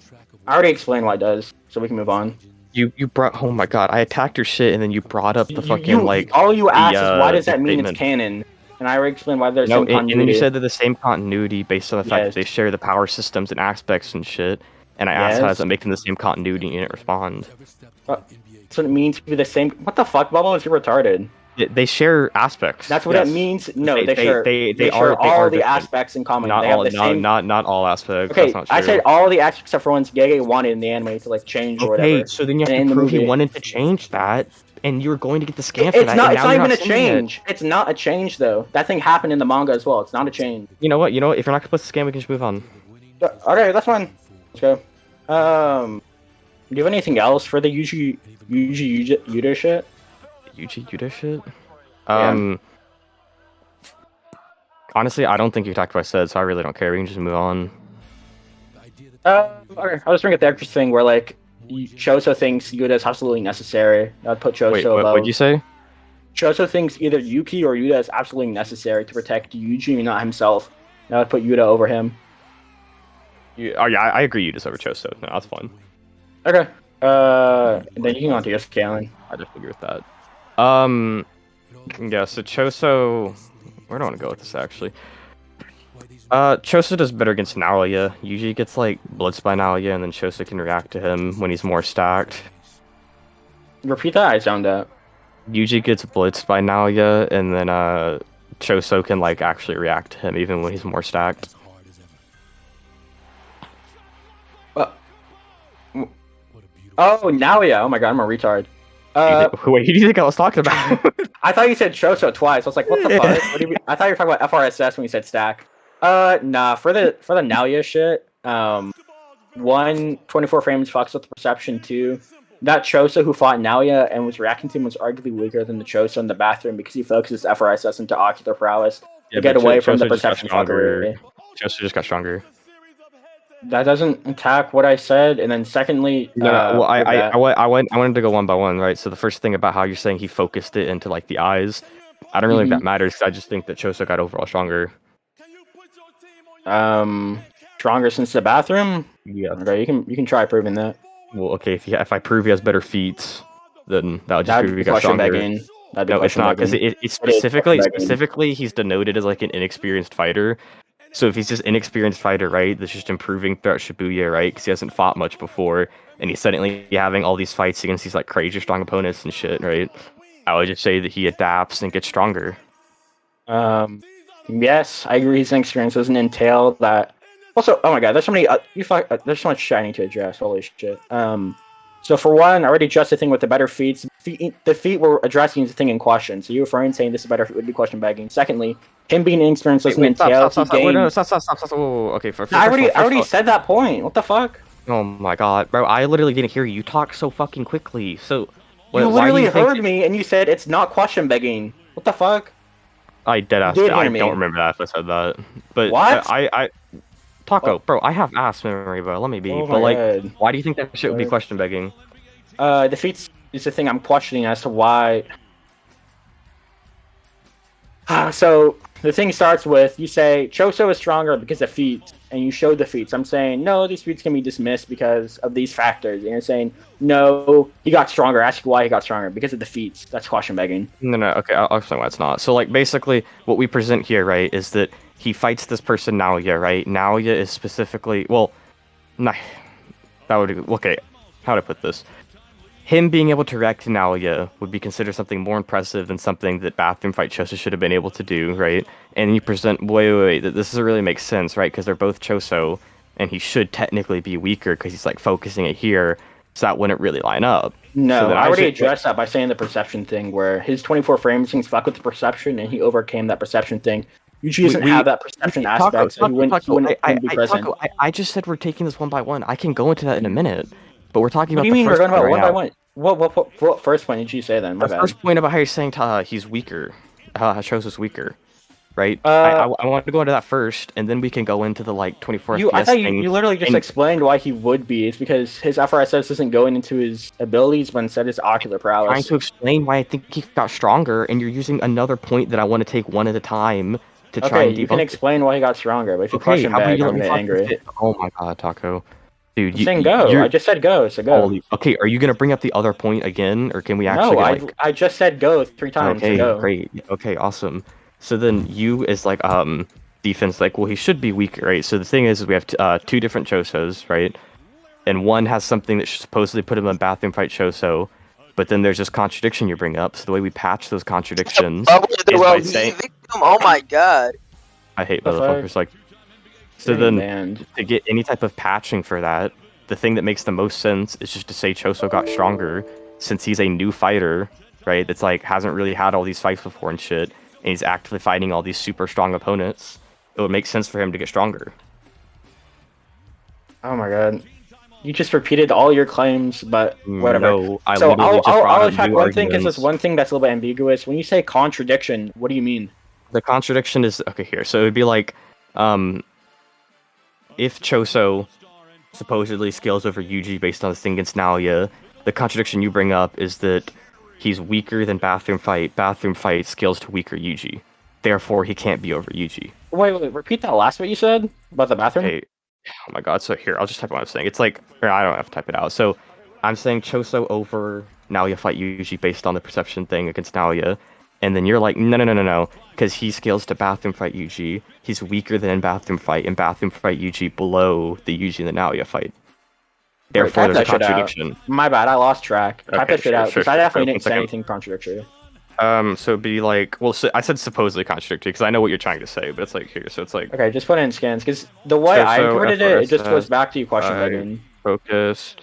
I already explained why it does, so we can move on. You brought. Oh my god! I attacked your shit, and then you brought up the fucking like. All you asked is why does the that mean statement. it's canon? And I already explained why there's No, some continuity. and then you said they're the same continuity based on the fact Yes. that they share the power systems and aspects and shit. And I asked how Yes. does that make them the same continuity, and you didn't respond. That's what it means to be the same. What the fuck, Bubblez? You're retarded. They share aspects. That's what yes. it means. No, they are share all the different. aspects in common. Not they have all, the same. not all aspects. Okay, That's not true. I said all the aspects except for ones Gege wanted in the anime to like change or Okay, whatever. so then you have And in to the prove he movie- wanted to change that, and you were going to get the scam for It's that. not. And It's now not you're even a seeing it. change. It's not a change though. That thing happened in the manga as well. It's not a change. You know what? If you're not gonna put the scam, we can just move on. Okay, that's fine. Let's go. Do you have anything else for the Yuji Yuda shit? Yuji Yuda shit. Yeah. Honestly, I don't think you talked what I said, so I really don't care. We can just move on. Okay. I'll just bring up the extra thing where like Choso thinks Yuda is absolutely necessary. I'd put Choso Wait, above. what'd you say? Choso thinks either Yuki or Yuda is absolutely necessary to protect Yuji and not himself. And I would put Yuda over him. Oh yeah, I agree. Yuda's over Choso. No, that's fine. Okay. And then you can go on to your scaling. I definitely agree with that. Yeah. So Choso, where do I want to go with this actually? Choso does better against Naoya. Usually gets like blitzed by Naoya, and then Choso can react to him when he's more stacked. Repeat that. I sound that. Yuji gets blitzed by Naoya, and then Choso can like actually react to him even when he's more stacked. Oh, Naoya. Oh my god, I'm a retard. Wait, who do you think I was talking about? I thought you said Choso twice. I was like, what the fuck? What do you mean? I thought you were talking about FRSS when you said stack. Nah. For the Naoya shit, 1, 24 frames fucks with the perception. 2, that Choso who fought Naoya and was reacting to him was arguably weaker than the Choso in the bathroom because he focuses FRSS into ocular prowess to get away from the perception fuckery. Choso just got stronger. That doesn't attack what I said. And then secondly, Well, I wanted to go one by one, right? So the first thing about how you're saying he focused it into like the eyes, I don't really think that matters. 'Cause I just think that Choso got overall stronger. Stronger since the bathroom. Yeah. Okay, you can try proving that. Well, okay, if I prove he has better feet, then that would just prove he got question stronger. begging. No, it's not, because it's specifically he's denoted as like an inexperienced fighter. So if he's just inexperienced fighter, right, that's just improving throughout Shibuya, right, because he hasn't fought much before, and he's suddenly having all these fights against these like crazy strong opponents and shit, right? I would just say that he adapts and gets stronger. Yes, I agree. His experience doesn't entail that. Also, oh my god, there's so many. There's so much shiny to address. Holy shit. So for one, I already addressed the thing with the better feet. The feet we're addressing is the thing in question. So you referring saying this is better feet would be question begging. Secondly, him being inexperienced doesn't entail. Stop. Okay, I already said that point. What the fuck? Oh my god, bro! I literally didn't hear you. You talk so fucking quickly. So you literally heard me, and you said it's not question begging. What the fuck? I deadass. I don't remember that if I said that. But what? I Tako, bro, I have ass memory, bro. Let me be. But like, why do you think that shit would be question begging? The feats is the thing I'm questioning as to why. So the thing starts with you say Choso is stronger because of feats, and you showed the feats. I'm saying no, these feats can be dismissed because of these factors. And you're saying no, he got stronger. Ask why he got stronger because of the feats. That's question begging. No. Okay, I'll explain why it's not. So like, basically, what we present here, right, is that he fights this person Naoya, right? Naoya is specifically that would okay. How to put this? Him being able to react to Naoya would be considered something more impressive than something that Bathroom Fight Choso should have been able to do, right? And you present, wait, that this doesn't really make sense, right? Because they're both Choso, and he should technically be weaker because he's like focusing it here, so that wouldn't really line up. No, so I already addressed that by saying the perception thing, where his 24 frames things fuck with the perception, and he overcame that perception thing. Yuji doesn't have that perception aspect, so he wouldn't be present. I just said we're taking this one by one. I can go into that in a minute, but we're talking about. What do you mean we're going about one by one? What first point did you say then? The first point about how you're saying he's weaker, Choso's weaker, right? I wanted to go into that first, and then we can go into the like 24 FPS I thought thing. You literally just explained why he would be. It's because his FRSS isn't going into his abilities, but instead his ocular prowess. Trying to explain why I think he got stronger, and you're using another point that I want to take one at a time to try and debunk. You can explain why he got stronger, but if you question back, I'm angry. Oh my god, Tako. Dude, I'm saying go. I just said go, so go. Okay, are you gonna bring up the other point again, or can we actually? No, I just said go 3 times. Okay, so go. Great. Okay, awesome. So then you as like defense, like, well, he should be weaker, right? So the thing is we have 2 different Chosos, right? And one has something that should supposedly put him in Bathroom Fight Choso, but then there's this contradiction you bring up. So the way we patch those contradictions is by saying, "Oh my god." I hate motherfuckers like. So then, to get any type of patching for that, the thing that makes the most sense is just to say Choso got stronger, since he's a new fighter, right? That's like hasn't really had all these fights before and shit, and he's actively fighting all these super strong opponents. It would make sense for him to get stronger. Oh my god, you just repeated all your claims, but whatever. No, I'll attack one thing because there's one thing that's a little bit ambiguous. When you say contradiction, what do you mean? The contradiction is okay here. So it would be like, if Choso supposedly scales over Yuji based on this thing against Naoya, the contradiction you bring up is that he's weaker than Bathroom Fight. Bathroom Fight scales to weaker Yuji. Therefore, he can't be over Yuji. Wait, repeat that last what you said about the bathroom? Hey, oh my god, so here, I'll just type what I'm saying. It's like, I don't have to type it out. So, I'm saying Choso over Naoya fight Yuji based on the perception thing against Naoya. And then you're like, no, because he scales to Bathroom Fight Yuji. He's weaker than in Bathroom Fight, and Bathroom Fight Yuji below the Yuji and the Naoya fight. Therefore, there's a contradiction. My bad, I lost track. Type that shit out, because I definitely didn't say second. anything contradictory. So it'd be like, well, so I said supposedly contradictory, because I know what you're trying to say, but it's like here, so it's like... Okay, just put it in scans, because the way I interpreted it just goes back to your question begging. Focused,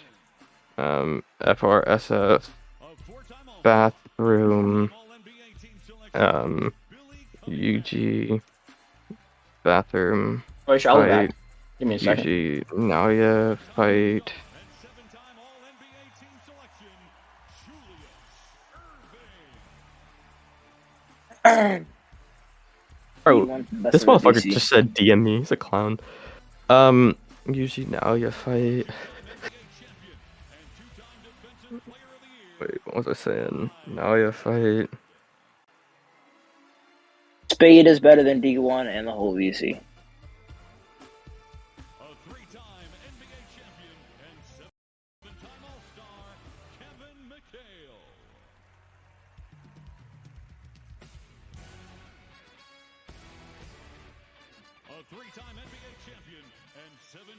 FRSS, bathroom... UG bathroom. Wait, I'll be back. Give me a second. UG Naoya fight. Bro, this motherfucker just said DM me. He's a clown. Usually now you fight. Wait, what was I saying? Now you fight. Spade is better than D1 and the whole VC.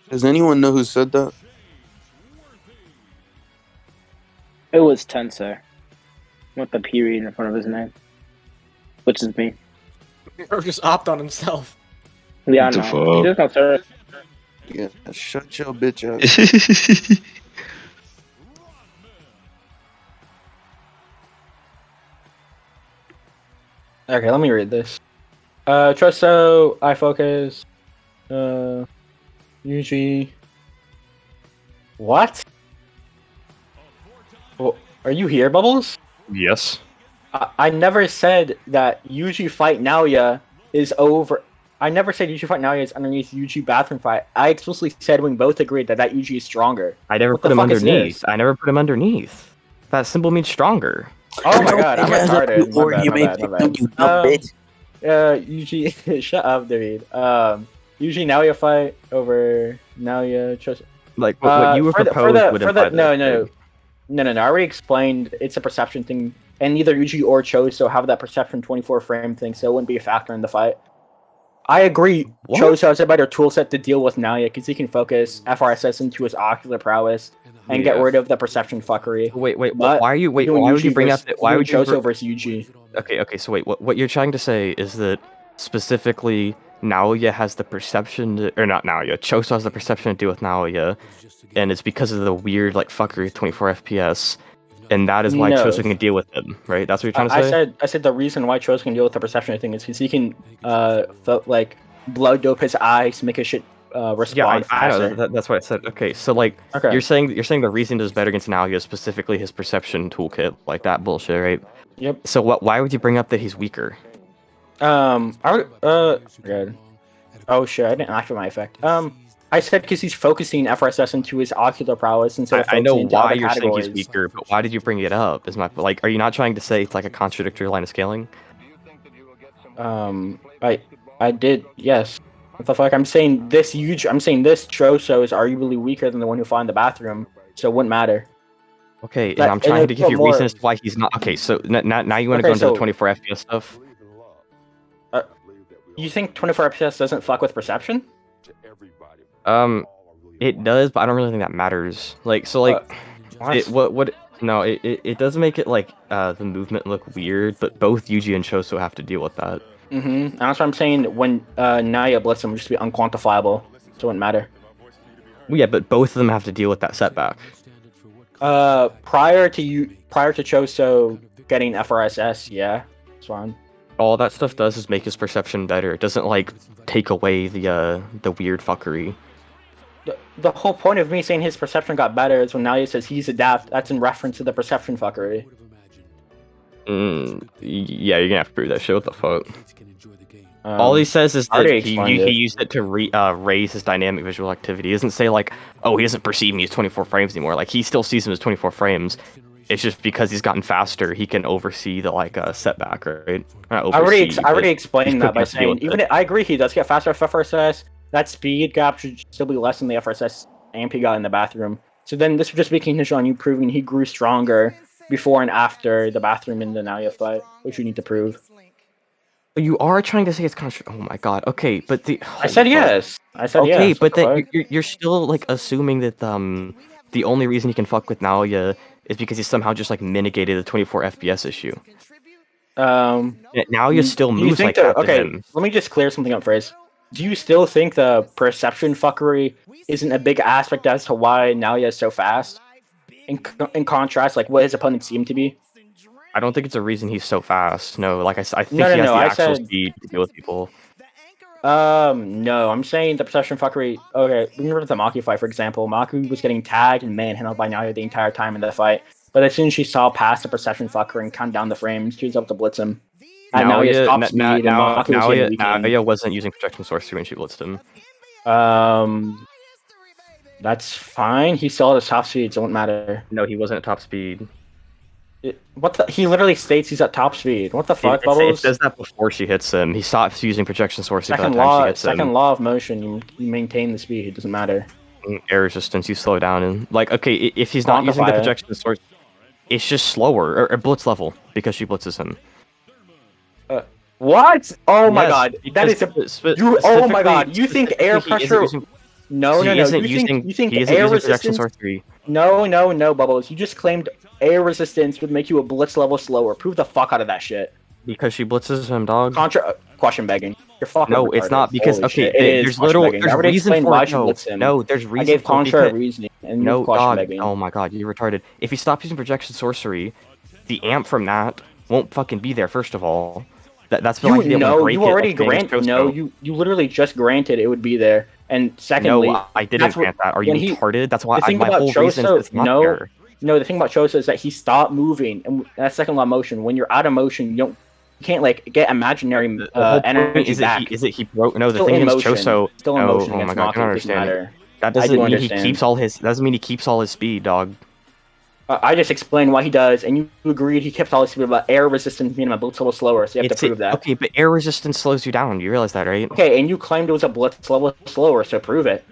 Does anyone know who said that? It was Tensei. With the period in front of his name. Which is me. Or just opt on himself. Yeah, I What the know. He fuck? just don't serve. Yeah, shut your bitch up. Okay, let me read this. Choso, I focus. Yuji. What? Well, are you here, Bubblez? Yes. I never said that Yuji fight Naoya is over. I never said Yuji fight Naoya is underneath Yuji bathroom fight. I explicitly said we both agreed that Yuji is stronger. I never What put the him fuck is underneath. this? I never put him underneath. That symbol means stronger. Oh my god, I'm Guys, retarded. or My you may bad, my pick bad. them, you dumb bitch. Yuji, shut up, David. Yuji Naoya fight over Naoya Choso. Like what you were proposed would imply no. that. I already explained it's a perception thing, and neither Yuji or Choso have that perception 24 frame thing, so it wouldn't be a factor in the fight. I agree. What? Choso has a better toolset to deal with Naoya because he can focus FRSS into his ocular prowess and get Yeah. rid of the perception fuckery. Wait, But why are you doing why would you Yuji bring up versus- that? Why doing would you Choso versus Yuji? Okay, so wait, what you're trying to say is that specifically Naoya has the perception or not Naoya, Choso has the perception to deal with Naoya, and it's because of the weird like fuckery 24 FPS, and that is why No. Choso can deal with him, right? That's what you're trying to say? I said the reason why Choso can deal with the perception thing is because he can like blood dope his eyes, make his shit respond Yeah, I faster. know. That's what I said. Okay, so like Okay. you're saying the reason is better against Naoya is specifically his perception toolkit, like that bullshit, right? Yep. So why would you bring up that he's weaker? I would, good. Oh shit, I didn't activate my effect. I said because he's focusing FRSS into his ocular prowess instead of I know focusing into why other you're saying categories. he's weaker, but why did you bring it up? Is my like, are you not trying to say it's like a contradictory line of scaling? I did, yes. What the fuck? I'm saying this Choso is arguably weaker than the one who fought in the bathroom, so it wouldn't matter. Okay, That- and I'm trying and to it give you put more- reasons why he's not. Okay, so now you want to Okay, go into so- the 24 FPS stuff? You think 24 FPS doesn't fuck with perception? It does, but I don't really think that matters. Like, so like, What? No, it does make it like the movement look weird, but both Yuji and Choso have to deal with that. And that's what I'm saying. When Naya blitz him, would just be unquantifiable, so it wouldn't matter. Well, yeah, but both of them have to deal with that setback. Prior to Choso getting FRSS, yeah, it's fine. All that stuff does is make his perception better. It doesn't like take away the weird fuckery. The whole point of me saying his perception got better is when Naya says he's adapt. That's in reference to the perception fuckery. Yeah, you're gonna have to prove that shit. What the fuck? All he says is that already he explained it. used it to raise his dynamic visual activity. He doesn't say like, oh, he doesn't perceive me as 24 frames anymore. Like he still sees him as 24 frames. It's just because he's gotten faster, he can oversee the like setback, right? Not I already but explained he's that by quick enough to deal saying with it. I agree he does get faster with FRSS. That speed gap should still be less than the FRSS amp he got in the bathroom. So then this would just be conditional on you proving he grew stronger before and after the bathroom in the Naoya fight, which you need to prove. You are trying to say it's kind of. Oh my god. Okay, but I said yes. I said yes. Okay, What but the then fuck? you're still like assuming that the only reason you can fuck with Naoya is because he somehow just like mitigated the 24 FPS issue. Naoya still do you moves think like that to okay, him. let me just clear something up first. Do you still think the perception fuckery isn't a big aspect as to why Naoya is so fast? In contrast, like what his opponents seem to be? I don't think it's a reason he's so fast. No, like I think No, he has the I actual said- speed to deal with people. No, I'm saying the perception fuckery. Okay, remember the Maki fight, for example. Maki was getting tagged and manhandled by Naoya the entire time in the fight. But as soon as she saw past the perception fucker and count down the frames, she was able to blitz him. And now he has top speed, and Maki was getting weakened. Naoya wasn't using projection sorcery when she blitzed him. That's fine. He still has top speed, so it won't matter. No, he wasn't at top speed. He literally states he's at top speed. What the fuck, Bubblez? It says that before she hits him. He stops using projection sorcery by the Second time she hits him. Second law of motion, you maintain the speed. It doesn't matter. Air resistance, you slow down. And like, okay, if he's not using the projection sorcery, it's just slower, or blitz level, because she blitzes him. What? Oh my god. That is oh my god. You think air pressure... No. You think air resistance... No, Bubblez. You just claimed air resistance would make you a blitz level slower. Prove the fuck out of that shit. Because she blitzes him, dog. Question begging. You're fucking No, retarded. it's not because... Holy okay, shit. there's reason for it. No, there's reason for it. I gave contrary reasoning. And no, dog. Begging. Oh my god, you're retarded. If he stops using projection sorcery, the amp from that won't fucking be there, first of all. That's you already granted. No, you literally just granted it would be there. And secondly, no, I didn't grant that. Are you retarded? That's why my whole Choso, reason is not there. No, the thing about Choso is that he stopped moving, and that's second law of motion. When you're out of motion, you can't like get imaginary energy back. Is it he broke? No, the thing is Choso. Still in motion. Oh my god, I don't understand. That doesn't mean he keeps all his. Doesn't mean he keeps all his speed, dog. I just explained why he does, and you agreed he kept all his speed about air resistance being a blitz level slower, so you have to prove that. Okay, but air resistance slows you down. You realize that, right? Okay, and you claimed it was a blitz level slower, so prove it.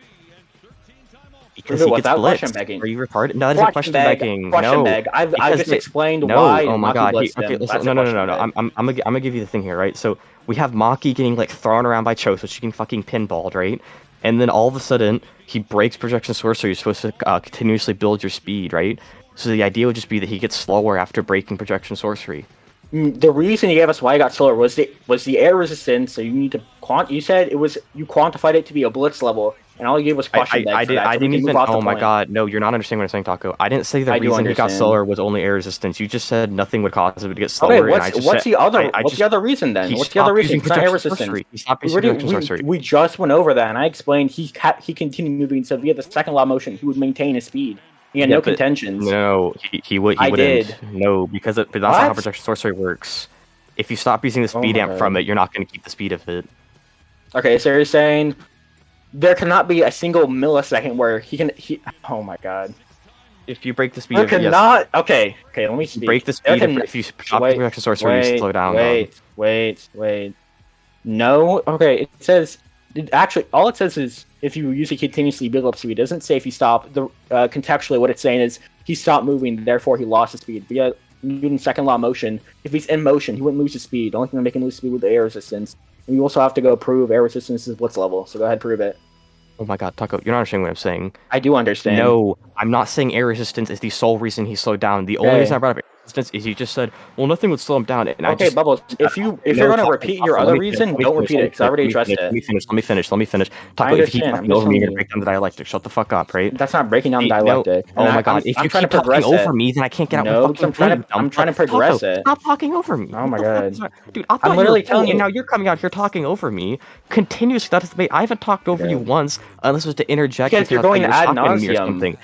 Because he gets blitzed. Are you retarded? No, that isn't question begging. I just explained why. Oh my god. Okay, listen, no. I'm gonna give you the thing here, right? So we have Maki getting like thrown around by Choso, so she can fucking pinballed, right? And then all of a sudden he breaks projection sorcery. You're supposed to continuously build your speed, right? So the idea would just be that he gets slower after breaking projection sorcery. The reason he gave us why he got slower was the air resistance. So you need to you said it was you quantified it to be a blitz level, and all you gave was question. I didn't even. Oh my god, no! You're not understanding what I'm saying, Tako. I didn't say the reason he got slower was only air resistance. You just said nothing would cause him to get slower. Okay, what's the other reason then? What's the other reason? It's not air resistance. He stopped using projection sorcery. We just went over that, and I explained he continued moving. So via the second law of motion, he would maintain his speed. He had no contentions. No, he wouldn't. Did. No, because that's not how projection sorcery works. If you stop using the speed amp from it, you're not going to keep the speed of it. Okay, so you're saying there cannot be a single millisecond where oh my god. If you break the speed of it, yes. Okay, let me speak. Break the speed if you stop the projection sorcery, you slow down. Wait. No, okay, it says... Actually, all it says is if you use it continuously build up speed. It doesn't say if you stop. Contextually, what it's saying is he stopped moving, therefore he lost his speed. Via Newton's second law of motion, if he's in motion, he wouldn't lose his speed. The only thing that make him lose speed with the air resistance. And you also have to go prove air resistance is blitz level. So go ahead, prove it. Oh my god, Tako, you're not understanding what I'm saying. I do understand. No, I'm not saying air resistance is the sole reason he slowed down. The only reason I brought up air resistance is you just said, well, nothing would slow him down. And Bubblez, if you're going to repeat your other reason, don't repeat it, because I already addressed it. Let me finish. Tako, if you keep talking over me, you're going to break down the dialectic. Shut the fuck up, right? That's not breaking down the dialectic. Oh my god, if you keep talking over me, then I can't get out with fucking I'm trying to progress it. Stop talking over me. Oh my god. Dude, I'm literally telling you. And now you're coming out here talking over me continuously. That's the debate. I haven't talked over you once, unless it was to interject. Because you're going ad nauseum.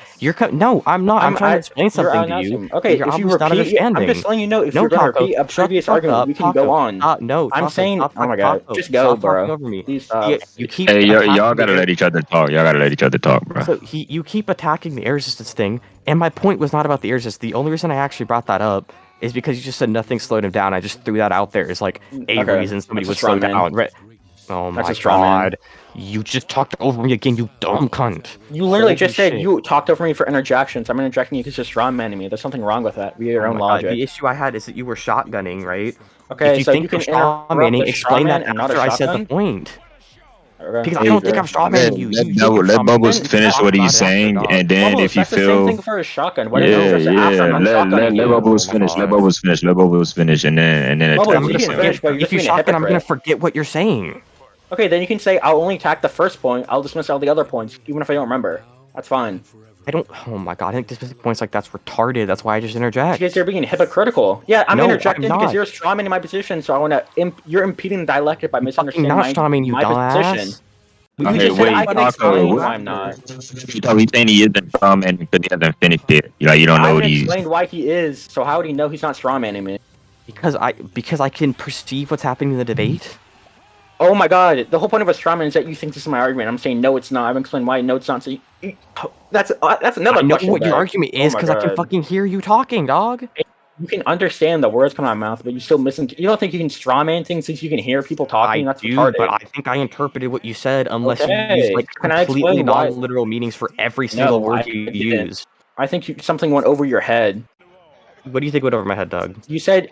No, I'm not. I'm trying to explain something to you. Okay, if you repeat, I'm just letting you know, if you're going to repeat a previous argument, we can go on. No, I'm saying, oh my god, just go, bro. You keep. Hey, y'all gotta let each other talk. Bro. So you keep attacking the air resistance thing, and my point was not about the air resistance. The only reason I actually brought that up is because you just said nothing slowed him down. I just threw that out there as like a reason somebody would slow down. Right? Oh my god. You just talked over me again, you dumb cunt. You literally just said you talked over me for interjections. I'm interjecting you because you're straw manning me. There's something wrong with that. Via your own logic. The issue I had is that you were shotgunning, right? Okay, if you think you're straw manning, explain that after I said the point. Because I don't think I'm straw manning you. Let Bubblez finish what he's saying, and then if you feel... Same thing for a shotgun. Let Bubblez finish, and then attack. If you shotgun, I'm gonna forget what you're saying. Okay, then you can say, I'll only attack the first point, I'll dismiss all the other points, even if I don't remember. That's fine. Oh my god, I think dismissing points like that's retarded, that's why I just interject. Because you're being hypocritical. Yeah, I'm interjecting because you're strawmanning my position, so I want to, you're impeding the dialectic by misunderstanding my position. You just said I can explain why I'm not. He's saying he isn't strawmanning because he hasn't finished it. Like, you don't know what he's... I explained why he is, so how would he know he's not strawmanning me? Because I can perceive what's happening in the debate. Oh my god, the whole point of a strawman is that you think this is my argument. I'm saying no, it's not. I'm explaining why no, it's not. So that's another I know question. what your argument is because I can God. fucking hear you talking, dog. You can understand the words coming out of my mouth, but you still listen. You don't think you can strawman things since you can hear people talking? That's do, retarded. but I think I interpreted what you said unless you use like Can I completely explain why? non-literal meanings for every single word you used. I think something went over your head. What do you think went over my head, Doug? You said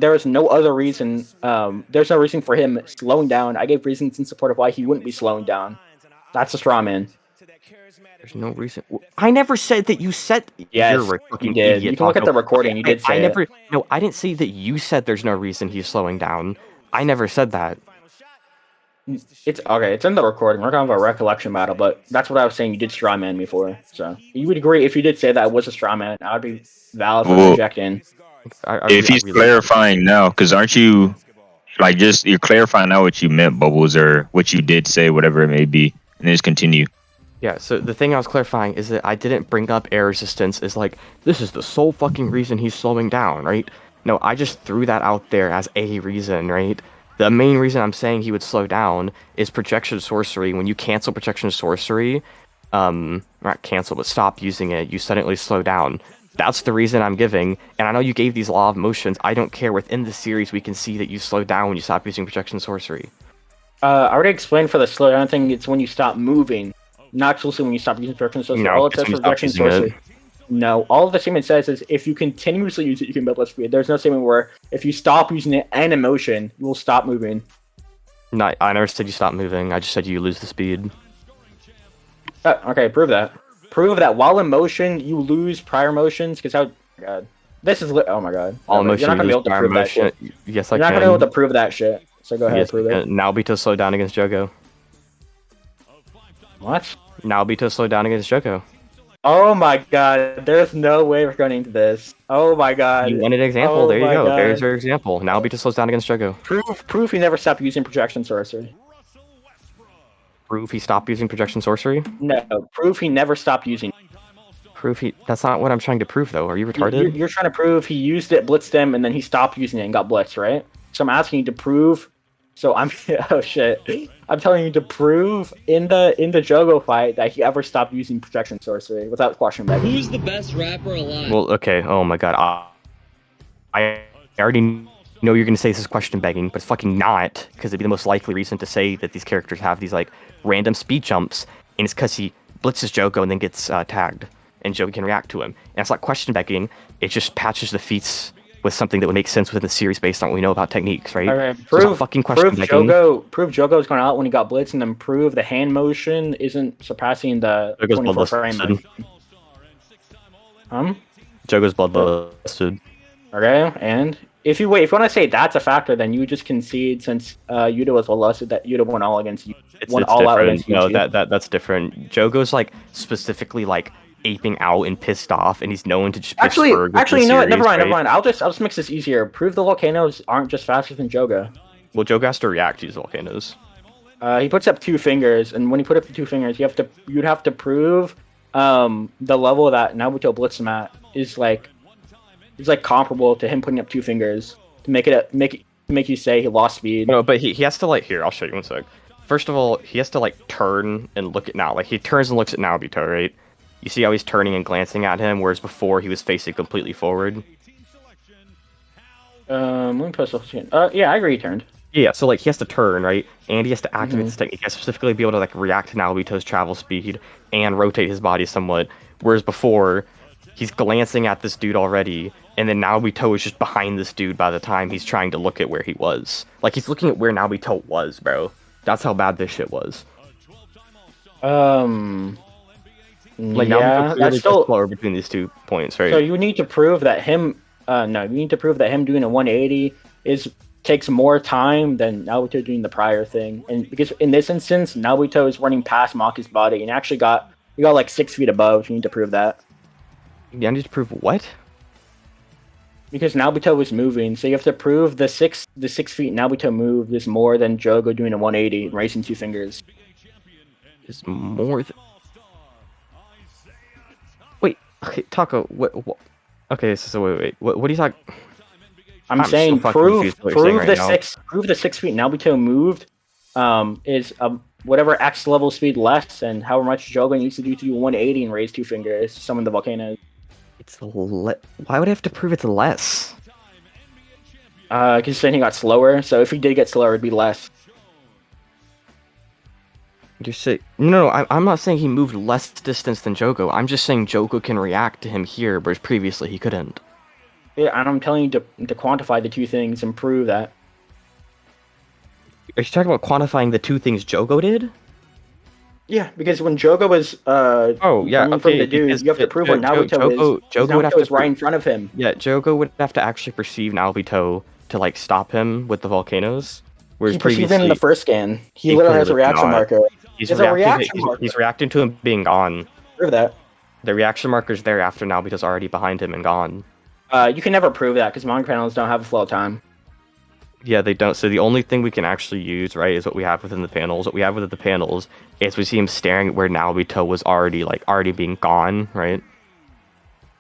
there was no other reason. There's no reason for him slowing down. I gave reasons in support of why he wouldn't be slowing down. That's a straw man. There's no reason. I never said that you said. Yes, you're a fucking you did. idiot. You can look at the recording. You did say I never. it. No, I didn't say that you said there's no reason he's slowing down. I never said that. It's okay. It's in the recording. We're gonna have a recollection battle, but that's what I was saying. You did straw man me for. So you would agree if you did say that I was a straw man. I would be valid for rejecting. If he's clarifying now, because aren't you like you're clarifying now what you meant, Bubbles, or what you did say, whatever it may be, and then just continue. Yeah, so the thing I was clarifying is that I didn't bring up air resistance as like, this is the sole fucking reason he's slowing down, right? No, I just threw that out there as a reason, right? The main reason I'm saying he would slow down is projection sorcery. When you cancel projection sorcery, not cancel, but stop using it, you suddenly slow down. That's the reason I'm giving, and I know you gave these law of motions. I don't care. Within the series, we can see that you slow down when you stop using projection sorcery. I already explained for the slowdown thing. It's when you stop moving. Not exclusively when you stop using projection sorcery. No, all it says for projection sorcery. No, all the statement says is if you continuously use it, you can build less speed. There's no statement where if you stop using it and in motion, you will stop moving. No, I never said you stop moving. I just said you lose the speed. Okay, prove that. Prove that while in motion, you lose prior motions. Because how? God, this is oh my god. All motion, you're not gonna be able to prove that shit. Yes, I can. You're not gonna be able to prove that shit. So go ahead, prove it. Naobito slowed down against Jogo. What? Naobito slowed down against Jogo. Oh my god, there's no way we're going into this. Oh my god. You wanted an example, oh there you go. God. There's your example. Naobito slows down against Jogo. Prove he never stopped using projection sorcery. Prove he stopped using projection sorcery? No, prove he never stopped using. Prove he... That's not what I'm trying to prove, though. Are you retarded? You're trying to prove he used it, blitzed him, and then he stopped using it and got blitzed, right? So I'm asking you to prove... So I'm... Oh, shit. I'm telling you to prove in the Jogo fight that he ever stopped using projection sorcery without question back. Who's the best rapper alive? Well, okay. Oh, my God. I already know you're going to say this is question begging, but it's fucking not, because it'd be the most likely reason to say that these characters have these, like, random speed jumps, and it's because he blitzes Jogo and then gets tagged, and Jogo can react to him. And it's not question begging, it just patches the feats with something that would make sense within the series based on what we know about techniques, right? Okay, prove fucking question begging. Prove Jogo's going out when he got blitzed, and then prove the hand motion isn't surpassing the 24 frame. Jogo's bloodlusted. Okay, and if you want to say that's a factor, then you just concede since Yuta was bloodlusted that Yuta won all against you. It's different. No, that's different. Jogo's like specifically like aping out and pissed off, and he's known to just actually, you know what? Never mind. I'll just make this easier. Prove the volcanoes aren't just faster than Jogo. Well, Jogo has to react to these volcanoes. He puts up 2 fingers, and when he put up the 2 fingers, you'd have to prove the level that Naruto blitzed him at is like comparable to him putting up 2 fingers to make you say he lost speed. No, but he has to like here. I'll show you one sec. First of all, he has to like turn and look at now. Like he turns and looks at Naobito, right? You see how he's turning and glancing at him, whereas before he was facing completely forward. Let me post yeah, I agree. He turned. Yeah, so like he has to turn, right? And he has to activate this technique. He has to specifically be able to like react to Naobito's travel speed and rotate his body somewhat. Whereas before, he's glancing at this dude already, and then Naobito is just behind this dude by the time he's trying to look at where he was. Like he's looking at where Naobito was, bro. That's how bad this shit was. Like yeah, that's still slower between these 2 points, right? So you need to prove that him. No, you need to prove that him doing a 180 takes more time than Naruto doing the prior thing, and because in this instance, Naruto is running past Maki's body and actually got like 6 feet above. You need to prove that. Yeah, I need to prove what? Because Naruto was moving, so you have to prove the 6 feet Naruto moved is more than Jogo doing a 180 and raising 2 fingers. Is more than. Wait, okay, Tako, what? Okay, so wait. What are you talking? I'm I'm saying so fucking confused with what you're saying right now. prove the 6 feet Naruto moved is whatever X level speed less and however much Jogo needs to do 180 and raise 2 fingers to summon the volcanoes. Why would I have to prove it's less? Because saying he got slower, so if he did get slower, it'd be less. You're saying no. I'm not saying he moved less distance than Jogo. I'm just saying Jogo can react to him here, whereas previously he couldn't. Yeah, and I'm telling you to quantify the 2 things and prove that. Are you talking about quantifying the 2 things Jogo did? Yeah, because when Jogo was coming from the dude, you have to prove what Naruto is. Jogo would have to right in front of him. Yeah, Jogo would have to actually perceive Naruto to like stop him with the volcanoes. Whereas He perceived him in the first scan. He literally has a reaction marker. He's reacting to him being gone. Prove that. The reaction marker's there after Naruto's already behind him and gone. You can never prove that because manga panels don't have a flow of time. Yeah, they don't. So the only thing we can actually use, right, is what we have within the panels. What we have within the panels is we see him staring at where Naruto was already being gone, right?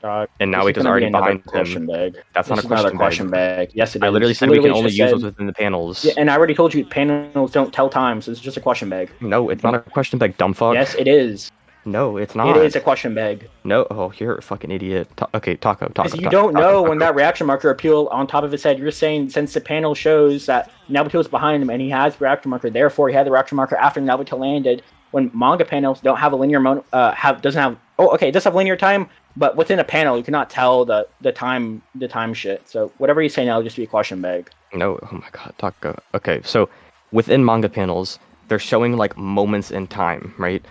And Naruto's already behind him. That's not a question bag. Yes, it is. I literally said we can only use what's within the panels. Yeah, and I already told you panels don't tell time, so it's just a question bag. No, it's not a question bag, dumb fuck. Yes, it is. No, it's not. It is a question bag. No, oh, you're a fucking idiot. Okay, Tako. Because you don't know when that reaction marker appealed on top of his head. You're saying since the panel shows that Naruto's behind him and he has the reaction marker, therefore he had the reaction marker after Naruto landed. When manga panels don't have a linear it does have linear time, but within a panel you cannot tell the time shit. So whatever you say now will just be a question bag. No, oh my god, Tako. Okay, so within manga panels, they're showing like moments in time, right?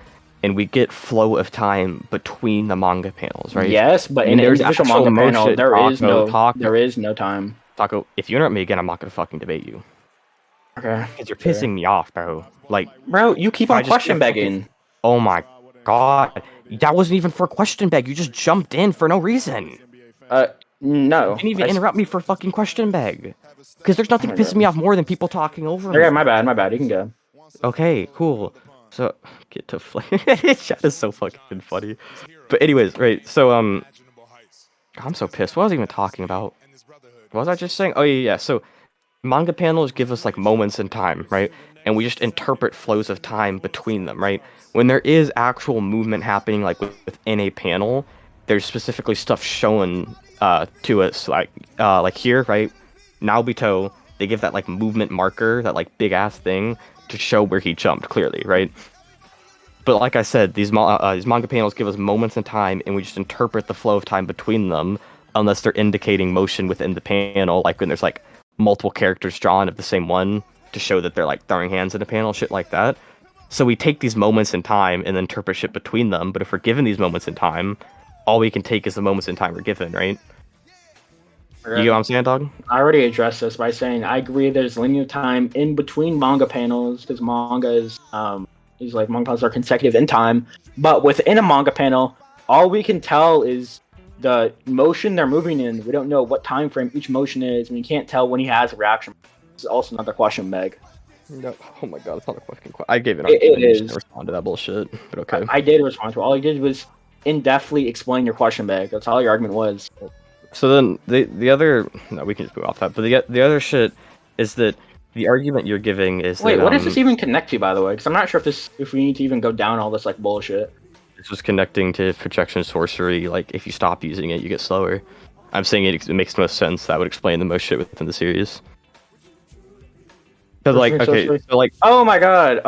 And we get flow of time between the manga panels, right? Yes, but in the individual manga panel, there is no time. Tako, if you interrupt me again, I'm not gonna fucking debate you. Okay. Because you're pissing me off, bro. Like, bro, you keep on question begging. Oh my god, that wasn't even for a question bag. You just jumped in for no reason. No. You didn't even interrupt me for fucking question bag. Because there's nothing pissing me off more than people talking over me. Okay, my bad. You can go. Okay, cool. So, get to flame. Chat is so fucking funny. But anyways, right, so, I'm so pissed. What was I even talking about? What was I just saying? Oh, yeah. So, manga panels give us, like, moments in time, right? And we just interpret flows of time between them, right? When there is actual movement happening, like, within a panel, there's specifically stuff shown to us, like here, right? Naobito, they give that, like, movement marker, that, like, big-ass thing, to show where he jumped clearly, right? But like I said, these manga panels give us moments in time, and we just interpret the flow of time between them, unless they're indicating motion within the panel, like when there's like multiple characters drawn of the same one to show that they're like throwing hands in a panel, shit like that. So we take these moments in time and then interpret shit between them. But if we're given these moments in time, all we can take is the moments in time we're given, right? You get what I'm saying, dog? I already addressed this by saying I agree there's linear time in between manga panels because manga is like manga panels are consecutive in time, but within a manga panel, all we can tell is the motion they're moving in. We don't know what time frame each motion is, and we can't tell when he has a reaction. This is also another question, Meg. No, oh my god, it's not a fucking question. I gave it. It is. Didn't respond to that bullshit, but okay. I did respond to it. All I did was in-depthly explain your question, Meg. That's all your argument was. So then the other we can just move off that. But the other shit is that the argument you're giving is wait, that, what does this even connect to, by the way? Because I'm not sure if we need to even go down all this like bullshit. This was connecting to projection sorcery. Like if you stop using it, you get slower. I'm saying it makes the most sense. That would explain the most shit within the series. Because like okay, so like oh my god,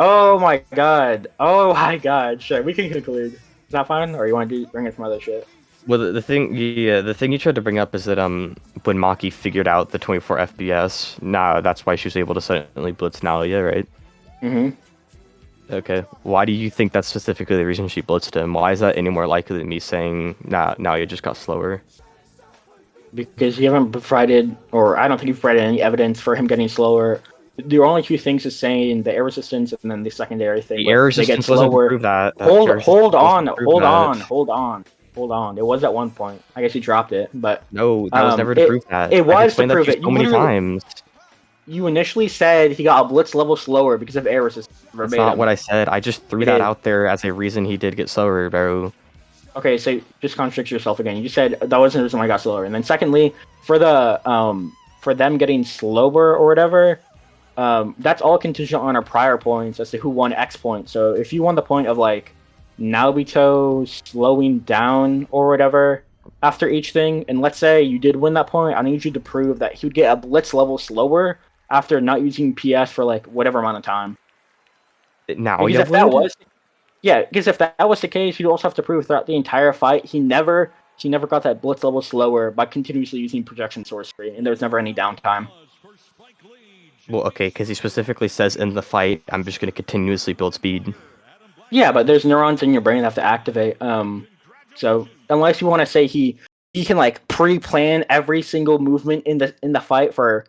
sure, we can conclude. Is that fine, or you want to bring it from other shit? Well, the thing you tried to bring up is that when Maki figured out the 24 FPS, that's why she was able to suddenly blitz Nalia, right? Mm-hmm. Okay. Why do you think that's specifically the reason she blitzed him? Why is that any more likely than me saying, Nalia just got slower? Because you haven't provided, or I don't think you've provided any evidence for him getting slower. There are only two things is saying the air resistance and then the secondary thing. The air resistance doesn't prove that. Hold on. It was at one point. I guess you dropped it, but no, that was never to prove that. It was to prove it. So many times. You initially said he got a blitz level slower because of air resistance. That's not what I said. I just threw that out there as a reason he did get slower, bro. Okay, so just contradict yourself again. You said that wasn't the reason why I got slower. And then secondly, for the for them getting slower or whatever, that's all contingent on our prior points as to who won X point. So if you won the point of like Naobito slowing down or whatever after each thing, and let's say you did win that point, I need you to prove that he would get a blitz level slower after not using PS for like whatever amount of time. Now, because if that was, because if that was the case, you'd also have to prove throughout the entire fight he never got that blitz level slower by continuously using projection sorcery, and there was never any downtime. Well, okay, because he specifically says in the fight, I'm just going to continuously build speed. Yeah, but there's neurons in your brain that have to activate. So unless you want to say he can like pre-plan every single movement in the fight for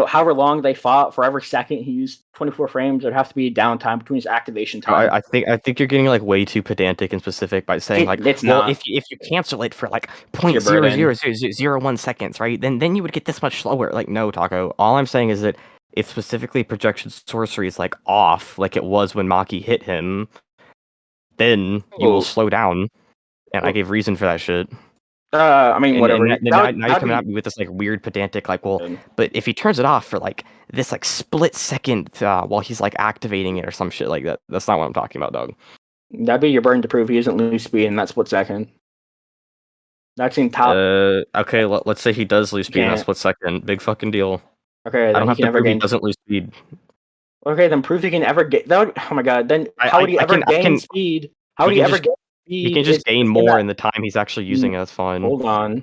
however long they fought, for every second he used 24 frames, there'd have to be a downtime between his activation time. I think you're getting like way too pedantic and specific by saying if you cancel it for like 0.00001 seconds, right? Then you would get this much slower. Like, no, Tako. All I'm saying is that if specifically projection sorcery is like off, like it was when Maki hit him, then you will slow down. And I gave reason for that shit. I mean, whatever. Now you're coming at me with this like weird pedantic, like, well, but if he turns it off for like this like split second while he's like activating it or some shit like that, that's not what I'm talking about, dog. That'd be your burden to prove he isn't lose speed in that split second. That's in top. Okay, let's say he does lose speed in that split second. Big fucking deal. Okay, I don't have to prove he doesn't lose speed. Okay, then prove he can ever get. Oh my god! Then how would he ever gain speed? How would he ever get? He can just gain more in the time he's actually using it. That's fine. Hold on.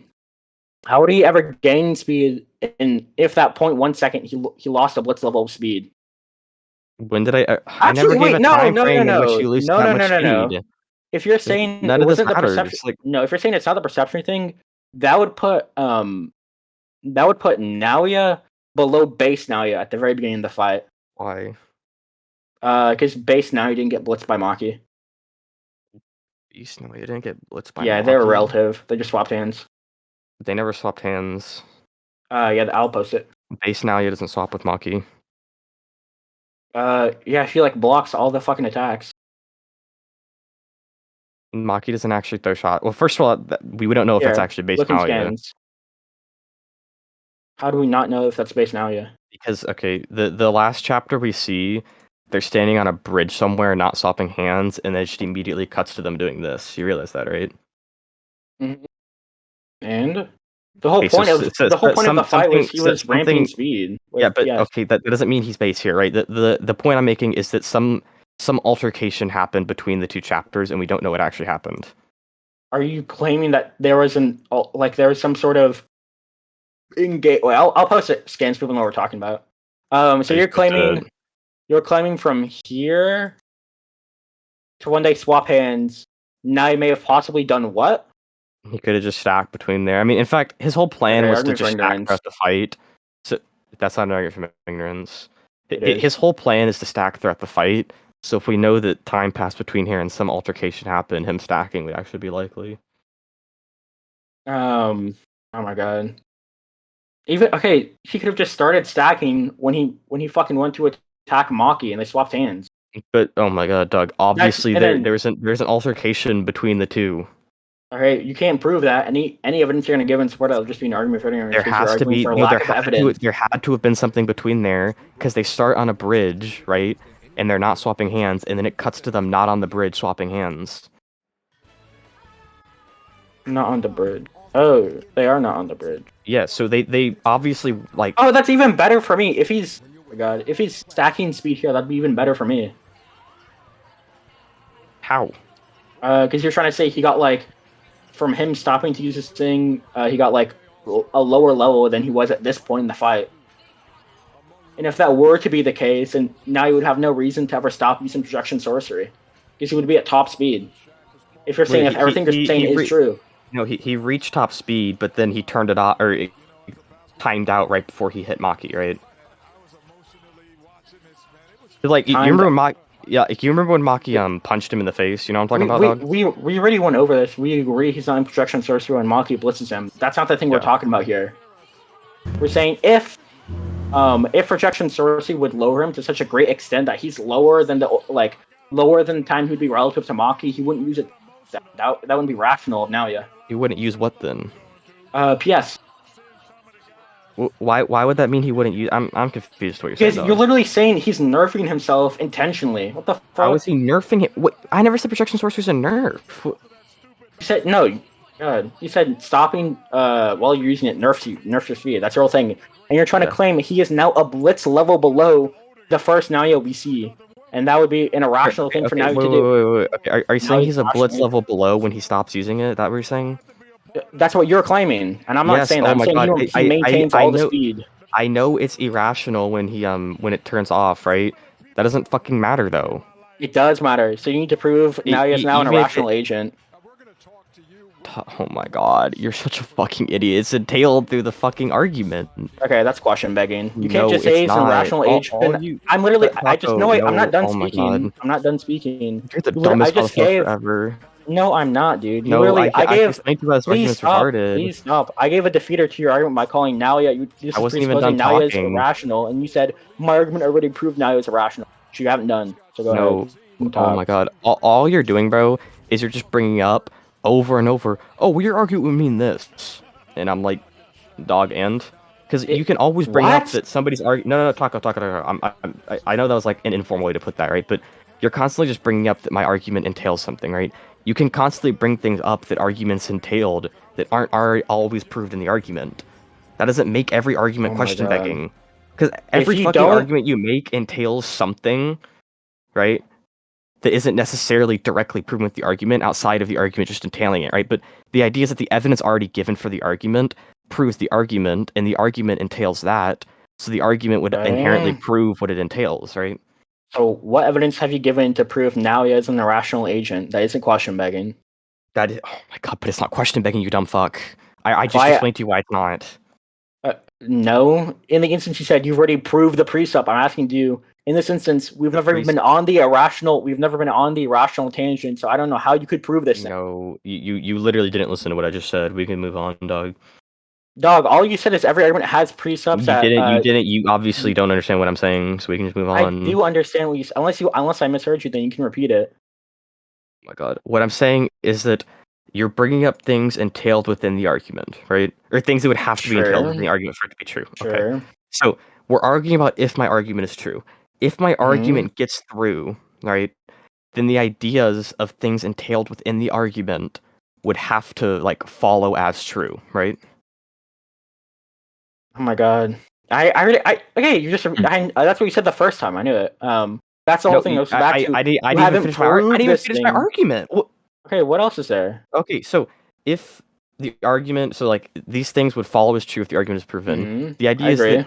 How would he ever gain speed? And if that 0.1 second he lost a blitz level of speed? When did I never gave a time frame in which you lose that much speed. If you're saying none it of this wasn't the matters. perception, no. If you're saying it's not the perception thing, that would put Naoya below base Naoya at the very beginning of the fight. Why? Because base Naoya didn't get blitzed by Maki. No, you didn't get blitzed by Yeah, Maki. they were relative. They just swapped hands. They never swapped hands. Yeah, I'll post it. Base Naoya doesn't swap with Maki. Yeah, she like blocks all the fucking attacks. Maki doesn't actually throw shot. Well, first of all, we don't know if that's actually base Naoya. How do we not know if that's base Naoya? Because the last chapter we see, they're standing on a bridge somewhere, not swapping hands, and then it just immediately cuts to them doing this. You realize that, right? Mm-hmm. And the whole point of the fight was he was ramping speed. That doesn't mean he's base here, right? The point I'm making is that some altercation happened between the two chapters, and we don't know what actually happened. Are you claiming that there was some sort of in-game? Well, I'll post it. Scans people know what we're talking about. So you're claiming from here to when they swap hands, Nai may have possibly done what? He could have just stacked between there. I mean, in fact, his whole plan was to just stack throughout the fight. So that's not an argument from ignorance. His whole plan is to stack throughout the fight. So if we know that time passed between here and some altercation happened, him stacking would actually be likely. Oh my god. He could have just started stacking when he fucking went to attack Maki and they swapped hands. But oh my god, Doug! Obviously, there's an altercation between the two. Okay, you can't prove that. Any evidence you're going to give in support of just be an argument for ignorance. There has to be there had to have been something between there because they start on a bridge, right? And they're not swapping hands, and then it cuts to them not on the bridge swapping hands. Not on the bridge. Oh, they are not on the bridge. Yeah, so they obviously like. Oh, that's even better for me. If he's if he's stacking speed here, that'd be even better for me. How? Because you're trying to say he got like. From him stopping to use this thing, he got like a lower level than he was at this point in the fight. And if that were to be the case, and now you would have no reason to ever stop using projection sorcery, because he would be at top speed. If you're saying everything you're saying is true. No, he reached top speed, but then he turned it off or it timed out right before he hit Maki, right? Like you remember Maki. Yeah, you remember when Maki punched him in the face? You know what I'm talking about, Dog? We already went over this. We agree he's not in projection sorcery when Maki blitzes him. That's not the thing we're talking about here. We're saying if projection sorcery would lower him to such a great extent that he's lower than the time he'd be relative to Maki, he wouldn't use it. That wouldn't be rational of Naoya. He wouldn't use what then? PS. Why would that mean he wouldn't use? I'm confused what you're saying. Because you're literally saying he's nerfing himself intentionally. What the fuck? How is he nerfing it? What? I never said projection sorcery is a nerf. You said no. God, you said stopping while you're using it nerfs your speed. That's your whole thing. And you're trying to claim he is now a blitz level below the first Naoya we see. And that would be an irrational thing for Naoya to do. Wait. Okay, are you saying he's a blitz level below when he stops using it? Is that what you're saying? That's what you're claiming, and I'm not saying that. I'm saying he maintains all the speed. I know it's irrational when when it turns off, right? That doesn't fucking matter though. It does matter. So you need to prove now he is now an irrational agent. Oh my god, you're such a fucking idiot. It's entailed through the fucking argument. Okay, that's question begging. You can't just say he's an irrational agent. I'm literally. I just know. I'm not done speaking. I'm not done speaking. You're the dumbest motherfucker ever. No, I'm not, dude. You no, literally, I gave. Please stop. Please stop. I gave a defeater to your argument by calling Naoya. I wasn't even done talking. Naoya is irrational, and you said my argument already proved Naoya is irrational, which you haven't done. So go ahead. Oh my god. All you're doing, bro, is you're just bringing up over and over. Oh, well, your argument would mean this, and I'm like, dog, and because you can always bring up that somebody's arguing. No, Tako. I know that was like an informal way to put that, right? But you're constantly just bringing up that my argument entails something, right? You can constantly bring things up that arguments entailed that aren't always proved in the argument. That doesn't make every argument question begging. Because every fucking argument you make entails something, right? That isn't necessarily directly proven with the argument outside of the argument just entailing it, right? But the idea is that the evidence already given for the argument proves the argument, and the argument entails that, so the argument would inherently prove what it entails, right? So, what evidence have you given to prove Naoya is an irrational agent? That isn't question begging. That is, oh my god, but it's not question begging, you dumb fuck. I just explained to you why it's not. No. In the instance you said you've already proved the precept, I'm asking you. In this instance, we've never been on the irrational. We've never been on the irrational tangent, so I don't know how you could prove this. No, you literally didn't listen to what I just said. We can move on, dog. Dog, all you said is every argument has precepts. You didn't. You obviously don't understand what I'm saying, so we can just move on. I do understand what you said. Unless I misheard you, then you can repeat it. Oh my god. What I'm saying is that you're bringing up things entailed within the argument, right? Or things that would have to be entailed within the argument for it to be true. Sure. Okay. So we're arguing about if my argument is true. If my argument gets through, right, then the ideas of things entailed within the argument would have to like follow as true, right? Oh my god! Okay. You just that's what you said the first time. I knew it. That's the whole thing. I didn't even finish my argument. Okay, what else is there? Okay, so if the argument, so like these things would follow as true if the argument is proven. The idea is that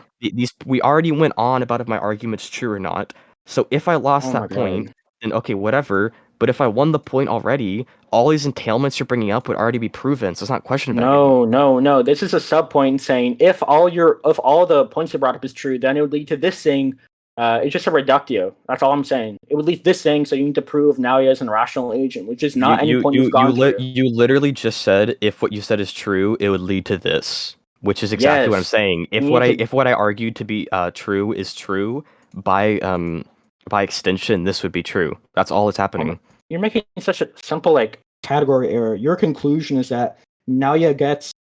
we already went on about if my argument's true or not. So if I lost that point, then okay, whatever. But if I won the point already, all these entailments you're bringing up would already be proven. So it's not question begging. No. This is a sub point saying if all the points you brought up is true, then it would lead to this thing. It's just a reductio. That's all I'm saying. It would lead to this thing, so you need to prove Naoya is an irrational agent, which is not any point you've gone to. You literally just said if what you said is true, it would lead to this, which is exactly what I'm saying. If what I argued to be true is true, by extension, this would be true. That's all that's happening. You're making such a simple category error. Your conclusion is that Naoya gets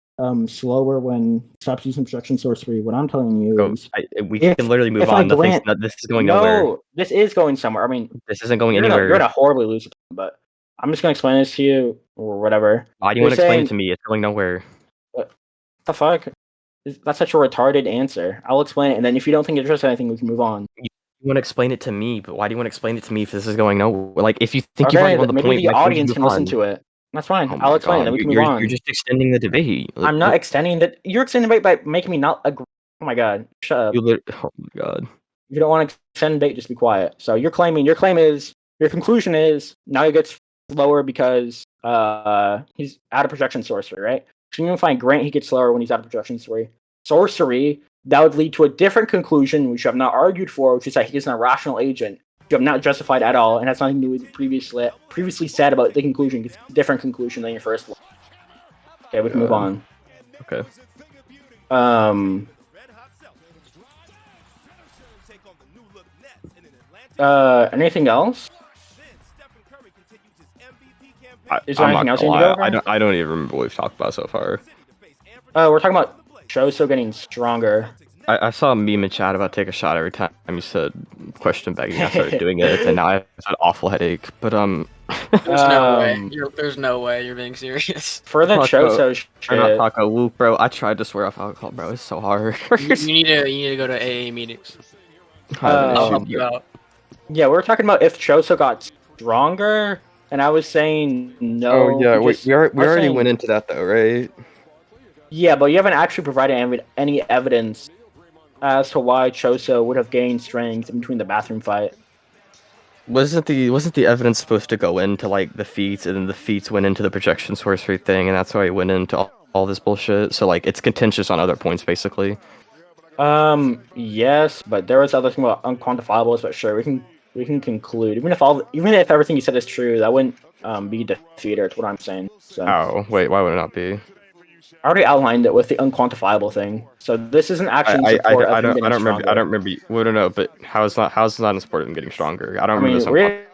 slower when stops using projection sorcery. What I'm telling you is we can literally move on. This is going nowhere. No, this is going somewhere. I mean, this isn't going anywhere. You're gonna horribly lose it, but I'm just gonna explain this to you or whatever. Why do you want to explain it to me? It's going nowhere. What the fuck? That's such a retarded answer. I'll explain it, and then if you don't think it's interesting, I think we can move on. You want to explain it to me, but why do you want to explain it to me if this is going nowhere? Like, if you think you've already won the point, the audience can listen to it. That's fine. I'll explain it, then we can move on. You're just extending the debate. I'm not extending the... You're extending the debate by making me not agree. Oh my god. Shut up. Oh my god. If you don't want to extend the debate, just be quiet. So your conclusion is now he gets slower because he's out of projection sorcery, right? So you're going to find Grant he gets slower when he's out of projection sorcery. That would lead to a different conclusion, which you have not argued for, which is that he is an irrational agent. You have not justified at all, and has nothing to do with previously said about the conclusion. It's a different conclusion than your first one. Okay, we can move on. Okay. Anything else? Is there anything else you need to go over? I don't even remember what we've talked about so far. We're talking about Choso getting stronger. I saw a meme in chat about take a shot every time you said question begging. I started doing it, and now I have an awful headache. But There's no way. There's no way you're being serious. For the Taco, Choso or not shit, Taco, Woo, bro. I tried to swear off alcohol, bro. It's so hard. You need to go to AA meetings. I have an I'll issue, help you but- out. yeah, we're talking about if Choso got stronger, and I was saying no. Oh yeah, we because I was already saying- went into that though, right? Yeah, but you haven't actually provided any evidence as to why Choso would have gained strength in between the bathroom fight. Wasn't the evidence supposed to go into like the feats, and then the feats went into the projection sorcery thing, and that's why it went into all this bullshit. So like it's contentious on other points, basically. Yes, but there was other thing about unquantifiables, but sure, we can conclude. Even if everything you said is true, that wouldn't be defeated. That's what I'm saying. So Oh wait, why would it not be? I already outlined it with the unquantifiable thing. So this isn't actually in support of him getting stronger. I don't remember. We don't know, but how is that in support of him getting stronger? I don't remember this.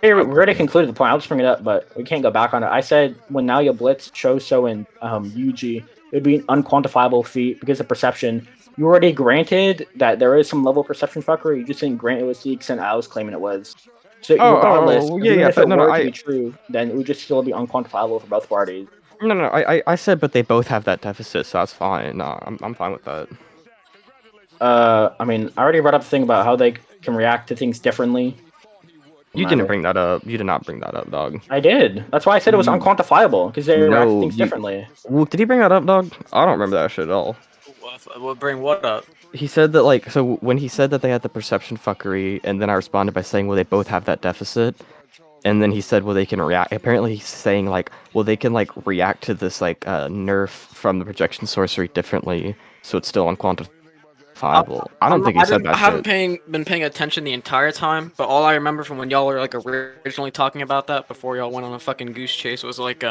we already concluded the point. I'll just bring it up, but we can't go back on it. I said when Naoya blitzed Choso and Yuji, it would be an unquantifiable feat because of perception. You already granted that there is some level of perception fuckery. You just didn't grant it was to the extent I was claiming it was. So regardless, even if it were to be true, then it would just still be unquantifiable for both parties. No, I said, but they both have that deficit, so that's fine. No, I'm fine with that. I mean, I already brought up the thing about how they can react to things differently. You didn't bring that up. You did not bring that up, dog. I did. That's why I said it was unquantifiable, because they react to things differently. Well, did he bring that up, dog? I don't remember that shit at all. We'll bring what up? He said that, like, so when he said that they had the perception fuckery, and then I responded by saying, well, they both have that deficit. And then he said, well, they can react. Apparently, he's saying, like, well, they can, like, react to this, like, nerf from the projection sorcery differently, so it's still unquantifiable. I don't think he said that I haven't shit. been paying attention the entire time, but all I remember from when y'all were, like, originally talking about that, before y'all went on a fucking goose chase, was, like,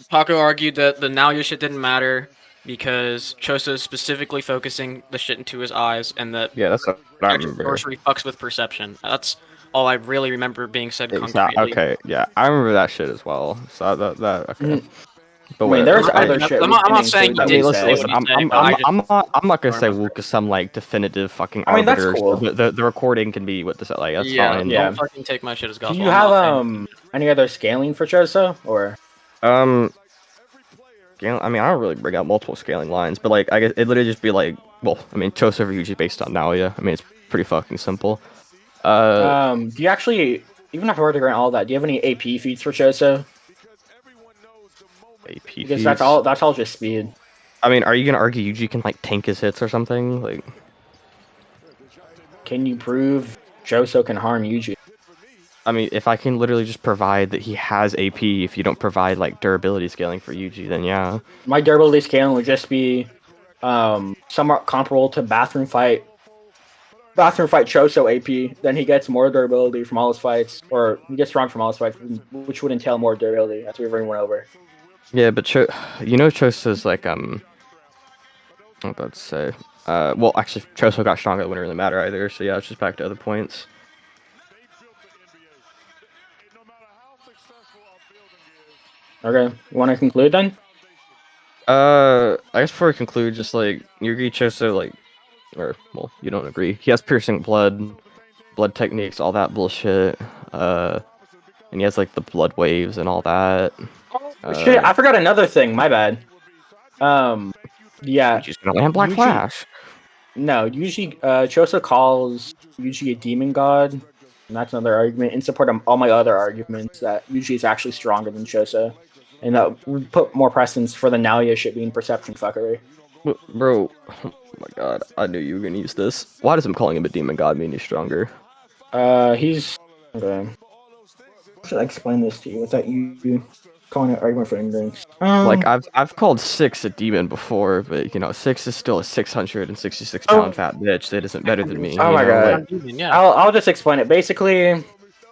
Paco argued that the Naoya shit didn't matter, because Choso is specifically focusing the shit into his eyes, and that Yeah, that's what I remember. sorcery fucks with perception. That's all I really remember being said concretely. Okay, yeah, I remember that shit as well. So that okay. But I mean, there's other shit. I'm not saying you didn't say listen, what you said, I'm not gonna say woo because some like definitive fucking I mean, that's arbiters. cool. The recording can be what this like. That's fine. Yeah. Don't fucking take my shit as gospel. Do you have any other scaling for Choso or? I mean, I don't really bring out multiple scaling lines, but like I guess it literally just be like, well, I mean, Choso are usually based on Naoya. I mean, it's pretty fucking simple. Do you actually, even if I were to grant all that, do you have any AP feats for Choso? AP Because feats? that's all just speed. I mean, are you gonna argue Yuji can like tank his hits or something? Like, can you prove Choso can harm Yuji? I mean, if I can literally just provide that he has AP, if you don't provide like durability scaling for Yuji, then yeah. My durability scaling would just be somewhat comparable to bathroom fight Choso AP. Then he gets more durability from all his fights, or he gets strong from all his fights, which would entail more durability. That's what we've went over. Yeah, but Choso's like I'm about to say. Well, actually, Choso got stronger. It wouldn't really matter either. So yeah, it's just back to other points. Okay, you want to conclude then? I guess before we conclude, just like you agree, Choso, like, or well, you don't agree. He has piercing blood techniques, all that bullshit. And he has like the blood waves and all that. Shit, I forgot another thing. My bad. Yeah. He's gonna land Black Flash. No, usually Choso calls Yuji a demon god, and that's another argument in support of all my other arguments that Yuji is actually stronger than Choso, and that would put more precedence for the Naoya shit being perception fuckery. Bro, oh my god, I knew you were gonna use this. Why does him calling him a demon god mean he's stronger? He's okay. How should I explain this to you without you calling it argument for ignorance? Like I've called Six a demon before, but you know, Six is still a 666-pound fat bitch that isn't better than me. Oh my god! Like, I'll just explain it. Basically,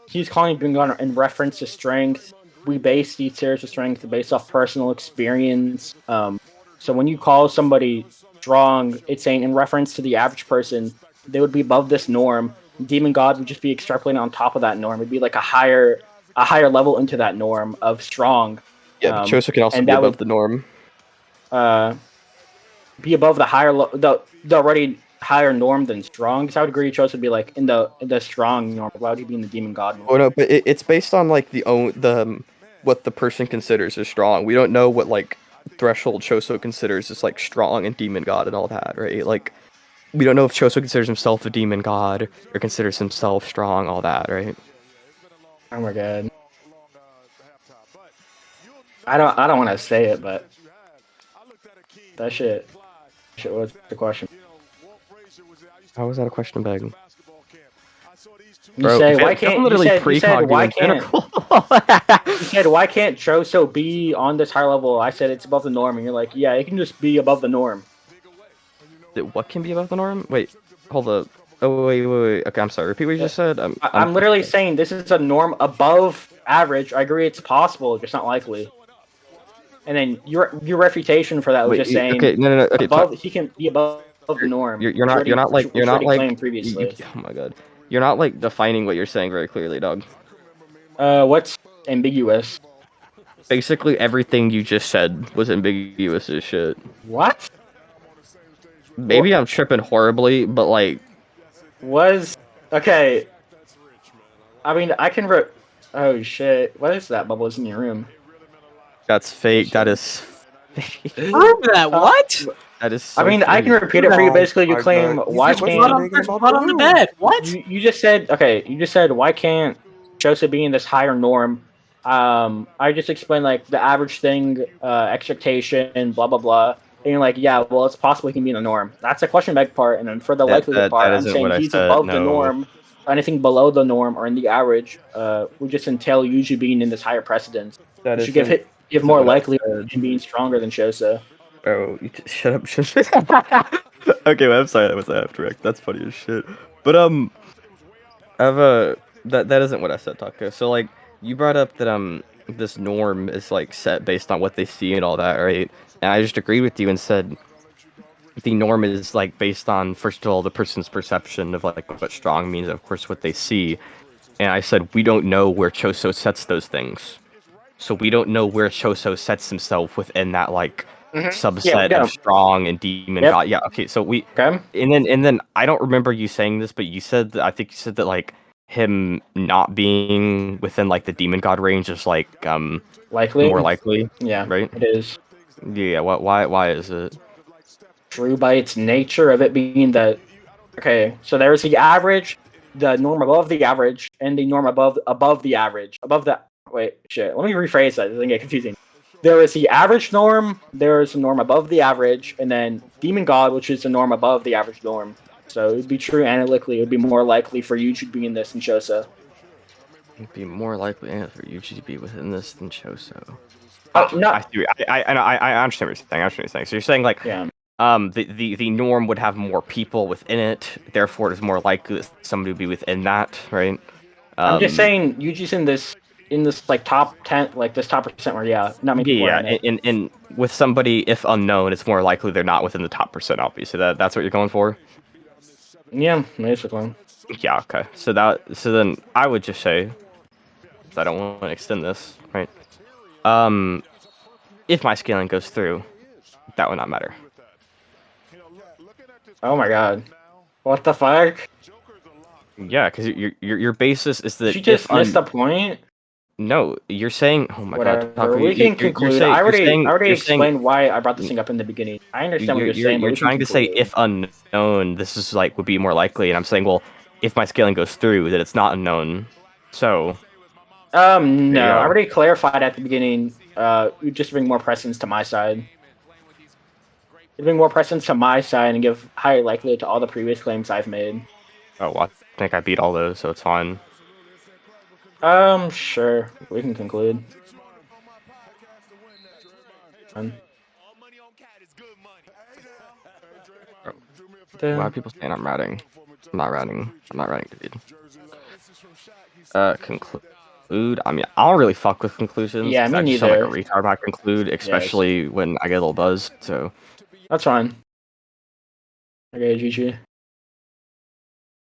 he's calling demon god in reference to strength. We base these tiers of strength based off personal experience. So when you call somebody strong, it's saying in reference to the average person, they would be above this norm. Demon God would just be extrapolating on top of that norm. It'd be like a higher level into that norm of strong. Yeah, but Choso can also be above the norm. be above the the already higher norm than strong. Because I would agree, Choso would be like in the strong norm. Why would he be in the demon god norm? Oh no, but it's based on like what the person considers as strong. We don't know what like threshold Choso considers as like strong and demon god and all that, right? Like we don't know if Choso considers himself a demon god or considers himself strong, all that, right? Oh my god. I don't want to say it, but that shit was the question. How was that a question, Bag? You Bro, say why I'm can't literally you said why precog doing can't you said why can't Choso be on this high level? I said it's above the norm, and you're like, yeah, it can just be above the norm. What can be above the norm? Wait, hold up. Oh wait. Okay, I'm sorry. Repeat what you just said. I'm literally saying this is a norm above average. I agree, it's possible, just not likely. And then your refutation for that was just saying, okay, no. Okay, he can be above the norm. You're not like previously. oh my god, you're not like defining what you're saying very clearly, dog. What's ambiguous? Basically, everything you just said was ambiguous as shit. What? Maybe I'm tripping horribly, but like, okay. I mean, I can oh shit! What is that? Bubblez in your room? that's fake. That is fake. Prove that. What? That is. So I mean, I can fake. repeat it for you. Basically, you my claim God. why He's just can't Butt on the bed. What? you just said okay? You just said why can't Joseph be in this higher norm? I just explained like the average thing, expectation, blah blah blah. And you're like, yeah, well, it's possible he can be in the norm. That's a question bag part, and then for the likelihood part, that I'm isn't saying what I he's said, above the no. norm. Anything below the norm or in the average, would just entail Yuji being in this higher precedence. That You should give more likelihood of him being stronger than Choso. Bro, you shut up. Okay, well, I'm sorry that was after direct. That's funny as shit. But I have that isn't what I said, Tako. So like you brought up that this norm is like set based on what they see and all that, right? And I just agreed with you and said the norm is like based on, first of all, the person's perception of like what strong means, of course what they see. And I said we don't know where Choso sets those things. So we don't know where Choso sets himself within that like subset of strong and demon god. Yeah, okay, so and then I don't remember you saying this, but you said that, I think you said that like him not being within like the demon god range is like Likely? more likely. Yeah, right? it is. Yeah, why is it? True by its nature of it being that. Okay, so there's the average, the norm above the average, and the norm above the average. Above the wait, shit. Let me rephrase that. It doesn't get confusing. There is the average norm. There is a norm above the average, and then demon god, which is the norm above the average norm. So it would be true analytically. It would be more likely for Yuji to be in this than Choso. It'd be more likely for Yuji to be within this than Choso. No. I understand what you're saying. I understand what you're saying. So you're saying like the norm would have more people within it, therefore it is more likely that somebody would be within that, right? I'm just saying Yuji's in this like top 10, like this top percent where not many people are in it. In with somebody, if unknown, it's more likely they're not within the top percent. Obviously, that's what you're going for. Yeah, basically. Yeah. Okay. So then I would just say, I don't want to extend this, right? If my scaling goes through, that would not matter. Oh my god. What the fuck? Yeah, because your basis is that you just missed the point. No, you're saying. Oh my god. Tako, we can conclude. I already explained why I brought this thing up in the beginning. I understand what you're saying. You're trying to say if unknown, this is like would be more likely, and I'm saying, well, if my scaling goes through, that it's not unknown. So. No, I already clarified at the beginning. You just bring more precedence to my side. You bring more precedence to my side and give higher likelihood to all the previous claims I've made. Oh, well, I think I beat all those, so it's fine. Sure. We can conclude. Why are people saying I'm routing? I'm not routing, dude. Conclude. I mean, I don't really fuck with conclusions. Yeah, me I just neither. sound like a retard when I conclude, especially when I get a little buzzed, so. That's fine. Okay, GG.